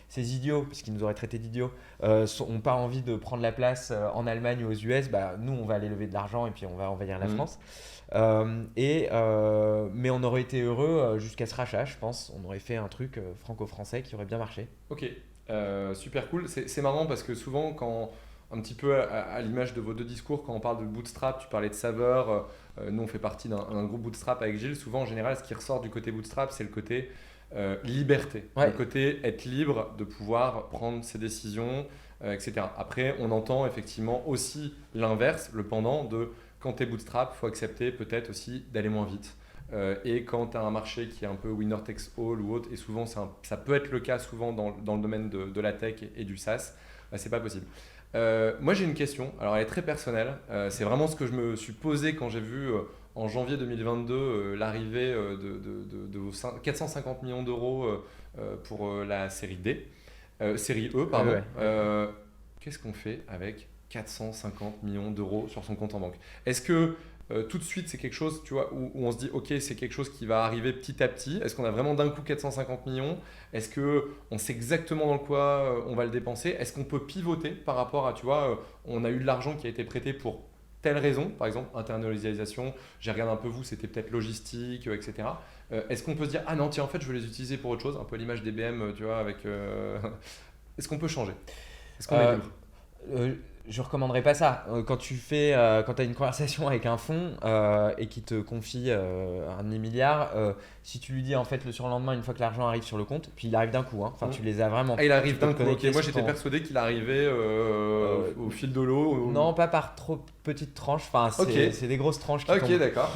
ces idiots, parce qu'ils nous auraient traités d'idiots, n'ont pas envie de prendre la place en Allemagne ou aux US, nous on va aller lever de l'argent et puis on va envahir la France. Mais on aurait été heureux jusqu'à ce rachat, je pense. On aurait fait un truc franco-français qui aurait bien marché. Ok, super cool. C'est marrant parce que souvent, un petit peu à l'image de vos deux discours, quand on parle de bootstrap, tu parlais de saveur. Nous, on fait partie d'un groupe bootstrap avec Gilles. Souvent, en général, ce qui ressort du côté bootstrap, c'est le côté liberté. Ouais. Le côté être libre de pouvoir prendre ses décisions, etc. Après, on entend effectivement aussi l'inverse, le pendant de quand tu es bootstrap, il faut accepter peut-être aussi d'aller moins vite. Et quand tu as un marché qui est un peu winner takes all ou autre, et souvent ça peut être le cas souvent dans le domaine de la tech et du SaaS, c'est pas possible. Moi j'ai une question, alors elle est très personnelle, c'est vraiment ce que je me suis posé quand j'ai vu en janvier 2022 l'arrivée de vos 450 millions d'euros pour la série D, série E pardon. Ouais. Qu'est-ce qu'on fait avec 450 millions d'euros sur son compte en banque? Est-ce que tout de suite c'est quelque chose, tu vois, où on se dit ok, c'est quelque chose qui va arriver petit à petit? Est-ce qu'on a vraiment d'un coup 450 millions? Est-ce qu'on sait exactement dans quoi on va le dépenser? Est-ce qu'on peut pivoter par rapport à, tu vois, on a eu de l'argent qui a été prêté pour telle raison, par exemple internalisation, j'ai regardé un peu vous, c'était peut-être logistique, etc. Est-ce qu'on peut se dire ah non tiens en fait je veux les utiliser pour autre chose, un peu l'image des BM, tu vois, avec est-ce qu'on peut changer? Est-ce qu'on est libre? Je recommanderais pas ça. Quand tu as une conversation avec un fonds et qui te confie un demi-milliard, si tu lui dis en fait le surlendemain, une fois que l'argent arrive sur le compte, puis il arrive d'un coup, hein, tu les as vraiment. Ah, il arrive d'un coup. connecter Moi sur j'étais ton- persuadé qu'il arrivait au fil de l'eau. Non, pas par trop petites tranches. Enfin, c'est des grosses tranches qui Ok, tombent. d'accord.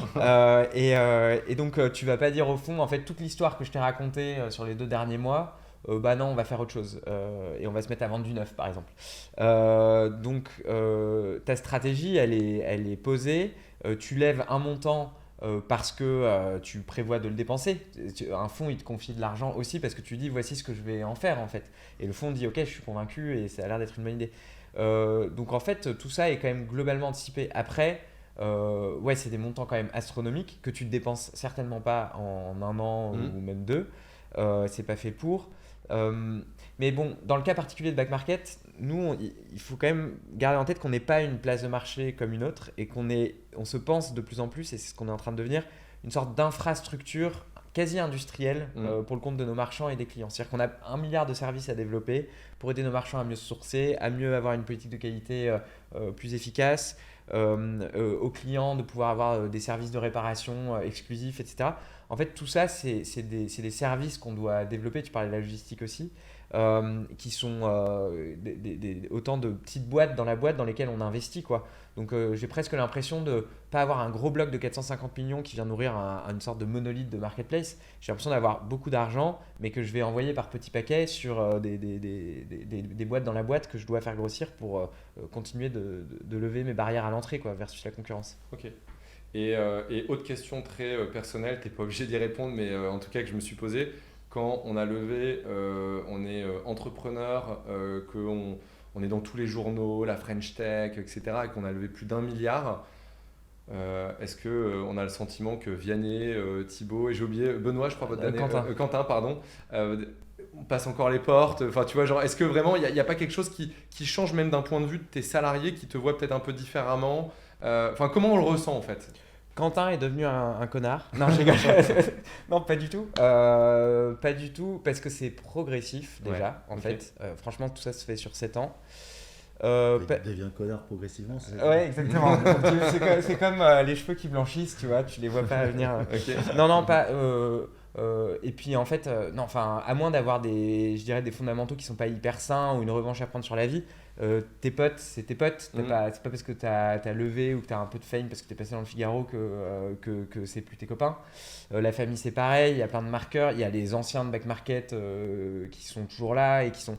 Et donc, tu vas pas dire au fond, en fait, toute l'histoire que je t'ai racontée sur les 2 derniers mois, bah non, on va faire autre chose. Et on va se mettre à vendre du neuf, par exemple. Donc, ta stratégie, elle est posée. Tu lèves un montant parce que tu prévois de le dépenser. Un fonds, il te confie de l'argent aussi parce que tu dis, voici ce que je vais en faire, en fait. Et le fonds dit, ok, je suis convaincu et ça a l'air d'être une bonne idée. Donc, en fait, tout ça est quand même globalement anticipé. Après, ouais, c'est des montants quand même astronomiques que tu ne dépenses certainement pas en 1 an ou même 2. C'est pas fait pour. Mais bon, dans le cas particulier de Back Market, nous, il faut quand même garder en tête qu'on n'est pas une place de marché comme une autre et on se pense de plus en plus, et c'est ce qu'on est en train de devenir, une sorte d'infrastructure quasi industrielle pour le compte de nos marchands et des clients. C'est-à-dire qu'on a 1 milliard de services à développer pour aider nos marchands à mieux se sourcer, à mieux avoir une politique de qualité plus efficace, aux clients de pouvoir avoir des services de réparation exclusifs, etc. En fait, tout ça, c'est des services qu'on doit développer. Tu parlais de la logistique aussi, qui sont autant de petites boîtes dans lesquelles on investit, quoi. Donc, j'ai presque l'impression de ne pas avoir un gros bloc de 450 millions qui vient nourrir une sorte de monolithe de marketplace. J'ai l'impression d'avoir beaucoup d'argent, mais que je vais envoyer par petits paquets sur des boîtes dans la boîte que je dois faire grossir pour continuer de lever mes barrières à l'entrée, quoi, versus la concurrence. Ok. Et autre question très personnelle, tu n'es pas obligé d'y répondre, mais en tout cas que je me suis posée, quand on a levé, on est entrepreneur, qu'on est dans tous les journaux, la French Tech, etc., et qu'on a levé plus d'1 milliard, est-ce qu'on a le sentiment que Vianney, Thibaut, et j'ai oublié Benoît, je crois, votre dernier, Quentin, pardon, on passe encore les portes, enfin tu vois, genre, est-ce que vraiment il n'y a pas quelque chose qui change même d'un point de vue de tes salariés qui te voient peut-être un peu différemment, enfin comment on le ressent en fait? Quentin est devenu un connard. Non, je rigole. Non, pas du tout. Pas du tout, parce que c'est progressif déjà, en fait. Franchement, tout ça se fait sur 7 ans. Il devient connard progressivement. Ouais, exactement. C'est comme les cheveux qui blanchissent, tu vois, tu les vois pas venir. Non, pas. Et puis en fait, non, enfin, à moins d'avoir je dirais des fondamentaux qui sont pas hyper sains ou une revanche à prendre sur la vie, tes potes, c'est tes potes. C'est pas parce que t'as levé ou que t'as un peu de fame parce que t'es passé dans le Figaro que c'est plus tes copains. La famille, c'est pareil. Il y a plein de marqueurs. Il y a les anciens de Back Market qui sont toujours là et qui sont.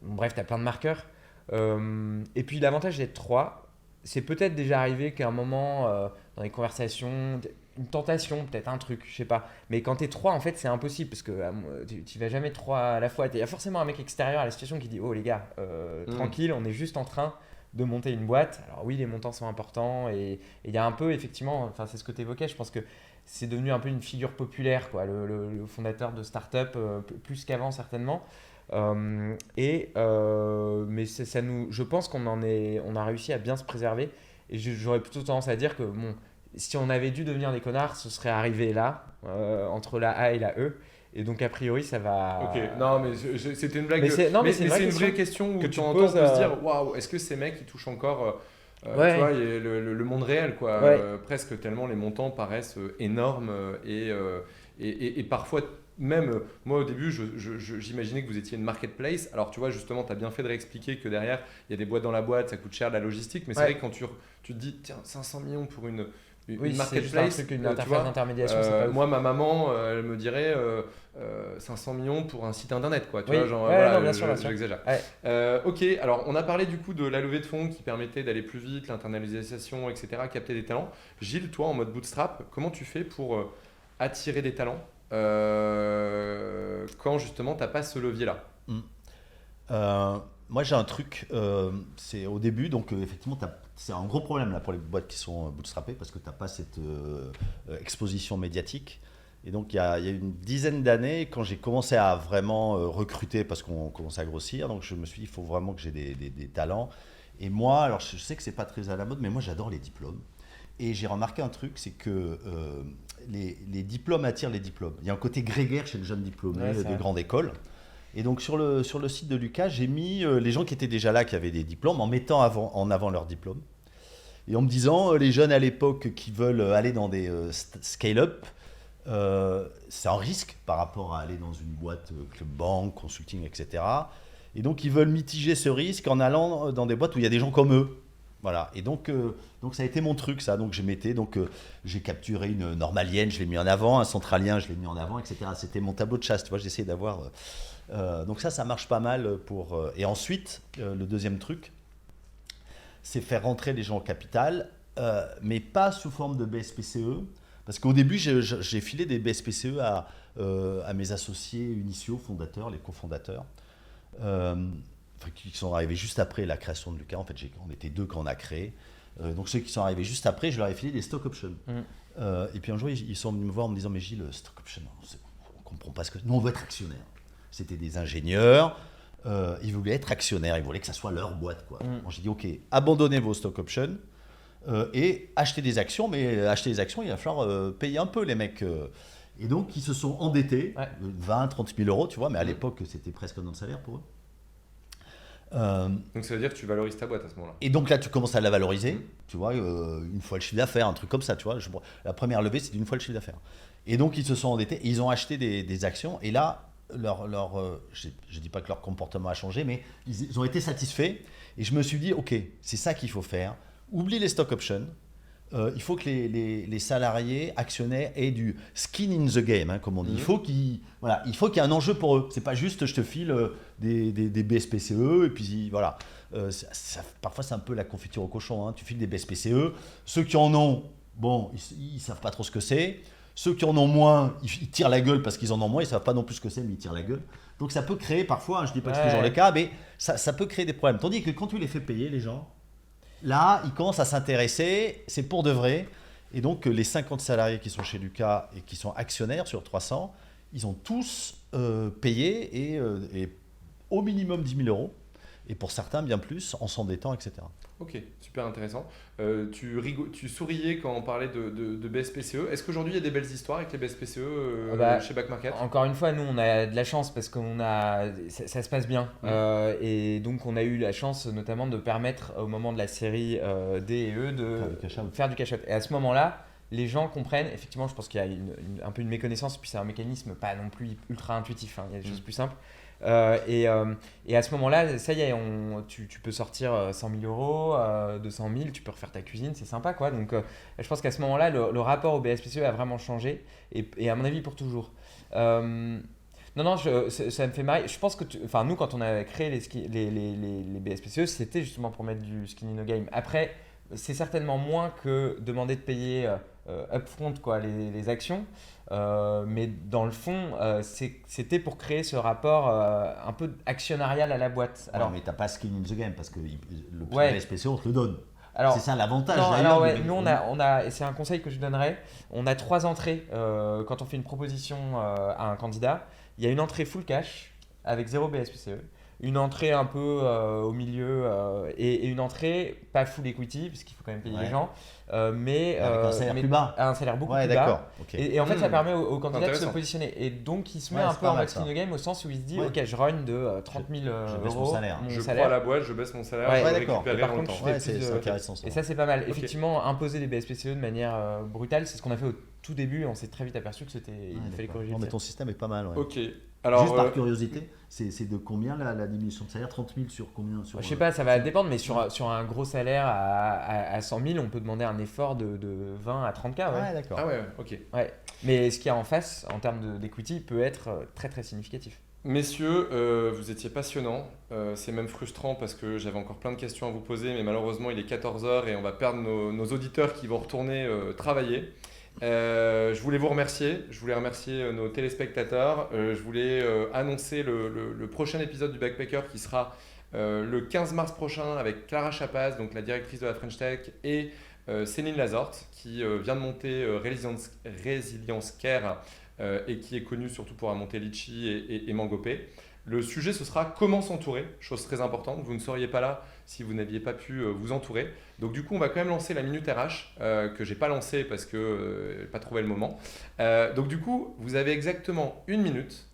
Bon, bref, t'as plein de marqueurs. Et puis l'avantage d'être 3, c'est peut-être déjà arrivé qu'à un moment dans les conversations, une tentation, peut-être un truc, je sais pas. Mais quand t'es 3, en fait, c'est impossible parce que tu vas jamais 3 à la fois. Il y a forcément un mec extérieur à la situation qui dit: oh les gars, tranquille, on est juste en train de monter une boîte. Alors oui, les montants sont importants et il y a un peu, effectivement, enfin, c'est ce que tu évoquais, je pense que c'est devenu un peu une figure populaire, quoi, le fondateur de start-up, plus qu'avant certainement. Mais je pense qu'on a réussi à bien se préserver et j'aurais plutôt tendance à dire que bon, si on avait dû devenir des connards, ce serait arrivé là, entre la A et la E. Et donc, a priori, ça va. Ok, non, mais c'était une blague. Mais c'est une vraie question où que tu tu entends poses, se dire waouh, est-ce que ces mecs ils touchent encore Ouais. tu vois, le monde réel, quoi. Ouais. Presque tellement les montants paraissent énormes et parfois. Même moi au début, j'imaginais que vous étiez une marketplace. Alors tu vois, justement, tu as bien fait de réexpliquer que derrière, il y a des boîtes dans la boîte, ça coûte cher de la logistique. Mais c'est vrai que quand tu te dis, tiens, 500 millions pour une marketplace, c'est juste un truc, une interface d'intermédiation. C'est pas ouf. moi, ma maman, elle me dirait 500 millions pour un site internet, quoi. Tu Oui. vois, genre, Ouais, voilà, non, bien sûr, bien sûr. j'exagère. Ouais. Ok, alors on a parlé du coup de la levée de fonds qui permettait d'aller plus vite, l'internalisation, etc., capter des talents. Gilles, toi, en mode bootstrap, comment tu fais pour attirer des talents quand justement tu n'as pas ce levier-là? Moi j'ai un truc, c'est au début, donc effectivement c'est un gros problème là pour les boîtes qui sont bootstrappées parce que tu n'as pas cette exposition médiatique. Et donc il y a une dizaine d'années, quand j'ai commencé à vraiment recruter parce qu'on commençait à grossir, donc je me suis dit il faut vraiment que j'ai des talents. Et moi, alors je sais que c'est pas très à la mode, mais moi j'adore les diplômes. Et j'ai remarqué un truc, c'est que les diplômes attirent les diplômes. Il y a un côté grégaire chez les jeunes diplômés de grandes écoles. Et donc sur le site de Lucas, j'ai mis les gens qui étaient déjà là, qui avaient des diplômes, en mettant en avant leurs diplômes. Et en me disant, les jeunes à l'époque qui veulent aller dans des scale-up, c'est un risque par rapport à aller dans une boîte club banque, consulting, etc. Et donc ils veulent mitiger ce risque en allant dans des boîtes où il y a des gens comme eux. Voilà. Et donc ça a été mon truc, ça. Donc j'ai capturé une normalienne, je l'ai mis en avant, un centralien, je l'ai mis en avant, etc. C'était mon tableau de chasse, tu vois, j'essayais d'avoir... donc ça marche pas mal pour... et ensuite, le deuxième truc, c'est faire rentrer les gens au capital, mais pas sous forme de BSPCE. Parce qu'au début, j'ai filé des BSPCE à mes associés initiaux, fondateurs, les cofondateurs, qui sont arrivés juste après la création de Lucas. En fait, on était 2 quand on a créé. Donc ceux qui sont arrivés juste après, je leur ai filé des stock options. Et puis un jour, ils sont venus me voir en me disant, mais Gilles, stock option, on ne comprend pas ce que... Nous, on veut être actionnaire. C'était des ingénieurs. Ils voulaient être actionnaires, ils voulaient que ça soit leur boîte, quoi. Bon, j'ai dit, ok, abandonnez vos stock options et achetez des actions, mais acheter des actions, il va falloir payer un peu, les mecs. Et donc, ils se sont endettés, 20, 30 000 euros, tu vois, mais à l'époque, c'était presque un an de salaire pour eux. Donc ça veut dire que tu valorises ta boîte à ce moment-là. Et donc là, tu commences à la valoriser, tu vois, une fois le chiffre d'affaires, un truc comme ça, tu vois. La première levée, c'est d'une fois le chiffre d'affaires. Et donc, ils se sont endettés et ils ont acheté des actions, et là, je ne dis pas que leur comportement a changé, mais ils ont été satisfaits. Et je me suis dit, ok, c'est ça qu'il faut faire. Oublie les stock options. Il faut que les salariés actionnaires aient du skin in the game, hein, comme on dit. Il faut qu'il y ait un enjeu pour eux. C'est pas juste je te file des BSPCE et puis voilà. Parfois, c'est un peu la confiture au cochon. Hein. Tu files des BSPCE. Ceux qui en ont, bon, ils savent pas trop ce que c'est. Ceux qui en ont moins, ils tirent la gueule parce qu'ils en ont moins, ils ne savent pas non plus ce que c'est, mais ils tirent la gueule. Donc ça peut créer parfois, je ne dis pas que c'est toujours le cas, mais ça peut créer des problèmes. Tandis que quand tu les fais payer, les gens, là, ils commencent à s'intéresser, c'est pour de vrai. Et donc les 50 salariés qui sont chez Lucas et qui sont actionnaires sur 300, ils ont tous payé et au minimum 10 000 euros. Et pour certains, bien plus, en s'endettant, etc. Ok, super intéressant. Tu souriais quand on parlait de BSPCE. Est-ce qu'aujourd'hui, il y a des belles histoires avec les BSPCE chez Back Market ? Encore une fois, nous, on a de la chance parce que ça se passe bien. Et donc, on a eu la chance notamment de permettre au moment de la série D et E de faire du cash out. Et à ce moment-là, les gens comprennent, effectivement, je pense qu'il y a un peu une méconnaissance, puis c'est un mécanisme pas non plus ultra intuitif, hein, il y a des choses plus simples. Et à ce moment-là, ça y est, tu peux sortir 100 000 euros, 200 000, tu peux refaire ta cuisine, c'est sympa, quoi. Donc, je pense qu'à ce moment-là, le rapport au BSPCE a vraiment changé, et à mon avis, pour toujours. Non, ça me fait marrer. Je pense que, nous, quand on a créé les BSPCE, c'était justement pour mettre du skin in the game. Après, c'est certainement moins que demander de payer upfront, quoi, les actions. Mais dans le fond, c'était pour créer ce rapport un peu actionnarial à la boîte. Alors, mais tu n'as pas skin in the game parce que le BSPCE, on te le donne. Alors, c'est ça l'avantage. Nous, et c'est un conseil que je donnerais, on a 3 entrées quand on fait une proposition à un candidat. Il y a une entrée full cash avec 0 BSPCE. Une entrée un peu au milieu et une entrée pas full equity parce qu'il faut quand même payer les gens, mais avec un salaire plus bas. Un salaire beaucoup plus bas. Okay. Et en fait, ça permet au candidat de se positionner. Et donc, il se met un peu en mode skin in the game au sens où il se dit ok, je run de 30 000 euros. Je baisse mon salaire. Je prends la boîte, je baisse mon salaire, je vais récupérer par longtemps. contre, c'est intéressant. Et ça, c'est pas mal. Effectivement, imposer des BSPCE de manière brutale, c'est ce qu'on a fait au tout début. On s'est très vite aperçu que il fallait corriger. Mais ton système est pas mal. Ok. Alors, juste par curiosité, c'est de combien la diminution de salaire ? 30 000 sur combien ? Je sais pas, ça va dépendre, mais sur un gros salaire à 100 000, on peut demander un effort de 20 à 30 K. Ouais, d'accord. Ah ouais, ok. Ouais. Mais ce qu'il y a en face, en termes d'equity, peut être très très significatif. Messieurs, vous étiez passionnants. C'est même frustrant parce que j'avais encore plein de questions à vous poser, mais malheureusement, il est 14h et on va perdre nos auditeurs qui vont retourner travailler. Je voulais vous remercier, je voulais remercier nos téléspectateurs, je voulais annoncer le prochain épisode du Backpacker qui sera le 15 mars prochain avec Clara Chapaz, donc la directrice de la French Tech, et Céline Lazorte qui vient de monter Resilience Care et qui est connue surtout pour monter Litchi et Mangopé. Le sujet, ce sera comment s'entourer, chose très importante. Vous ne seriez pas là si vous n'aviez pas pu vous entourer. Donc du coup, on va quand même lancer la Minute RH, que j'ai pas lancée parce que j'ai pas trouvé le moment. Donc du coup, vous avez exactement 1 minute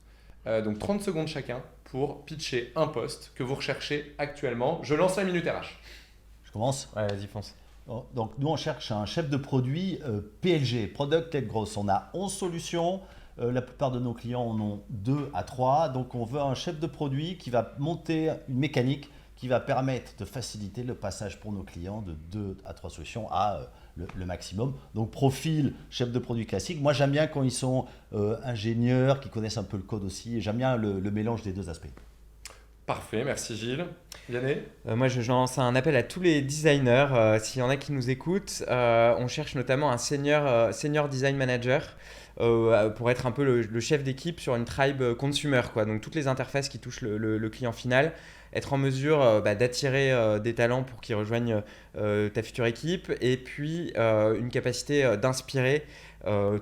Donc 30 secondes chacun pour pitcher un poste que vous recherchez actuellement. Je lance la minute RH. Je commence. Ouais, vas-y, fonce. Donc nous, on cherche un chef de produit PLG, Product Led Growth. On a 11 solutions. La plupart de nos clients en ont 2 à 3. Donc on veut un chef de produit qui va monter une mécanique qui va permettre de faciliter le passage pour nos clients de 2 à 3 solutions à le maximum. Donc profil chef de produit classique. Moi, j'aime bien quand ils sont ingénieurs, qui connaissent un peu le code aussi. Et j'aime bien le mélange des deux aspects. Parfait, merci Gilles. Vianney? Moi, je lance un appel à tous les designers. S'il y en a qui nous écoutent, on cherche notamment un senior design manager pour être un peu le chef d'équipe sur une tribe consumer, quoi. Donc, toutes les interfaces qui touchent le client final, être en mesure d'attirer des talents pour qu'ils rejoignent ta future équipe, et puis une capacité d'inspirer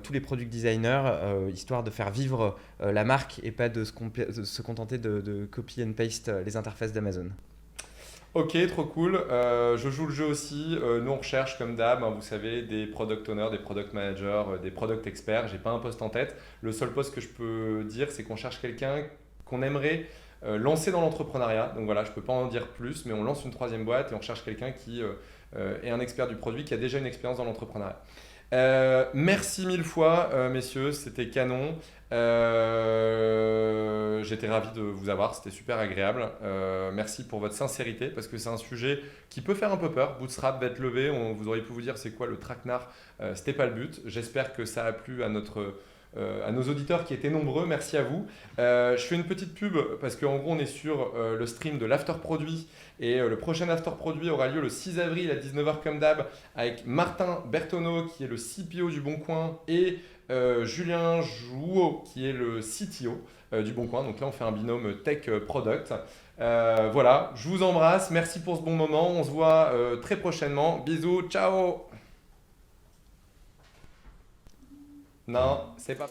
tous les product designers, histoire de faire vivre la marque et pas de se contenter de copy and paste les interfaces d'Amazon. Ok, trop cool. Je joue le jeu aussi. Nous, on recherche comme d'hab, vous savez, des product owners, des product managers, des product experts. J'ai pas un poste en tête. Le seul poste que je peux dire, c'est qu'on cherche quelqu'un qu'on aimerait lancer dans l'entrepreneuriat. Donc voilà, je peux pas en dire plus, mais on lance une 3e boîte et on cherche quelqu'un qui est un expert du produit, qui a déjà une expérience dans l'entrepreneuriat. Merci 1000 fois, messieurs, c'était canon. J'étais ravi de vous avoir, c'était super agréable. Merci pour votre sincérité, parce que c'est un sujet qui peut faire un peu peur. Bootstrap, bête levée, vous auriez pu vous dire c'est quoi le traquenard, c'était pas le but. J'espère que ça a plu à nos auditeurs qui étaient nombreux, merci à vous. Je fais une petite pub parce qu'en gros on est sur le stream de l'after produit et le prochain after produit aura lieu le 6 avril à 19h comme d'hab avec Martin Bertoneau qui est le CPO du Bon Coin et Julien Jouot qui est le CTO du Bon Coin. Donc là on fait un binôme tech product. Voilà, je vous embrasse, merci pour ce bon moment, on se voit très prochainement. Bisous, ciao. Non, c'est pas...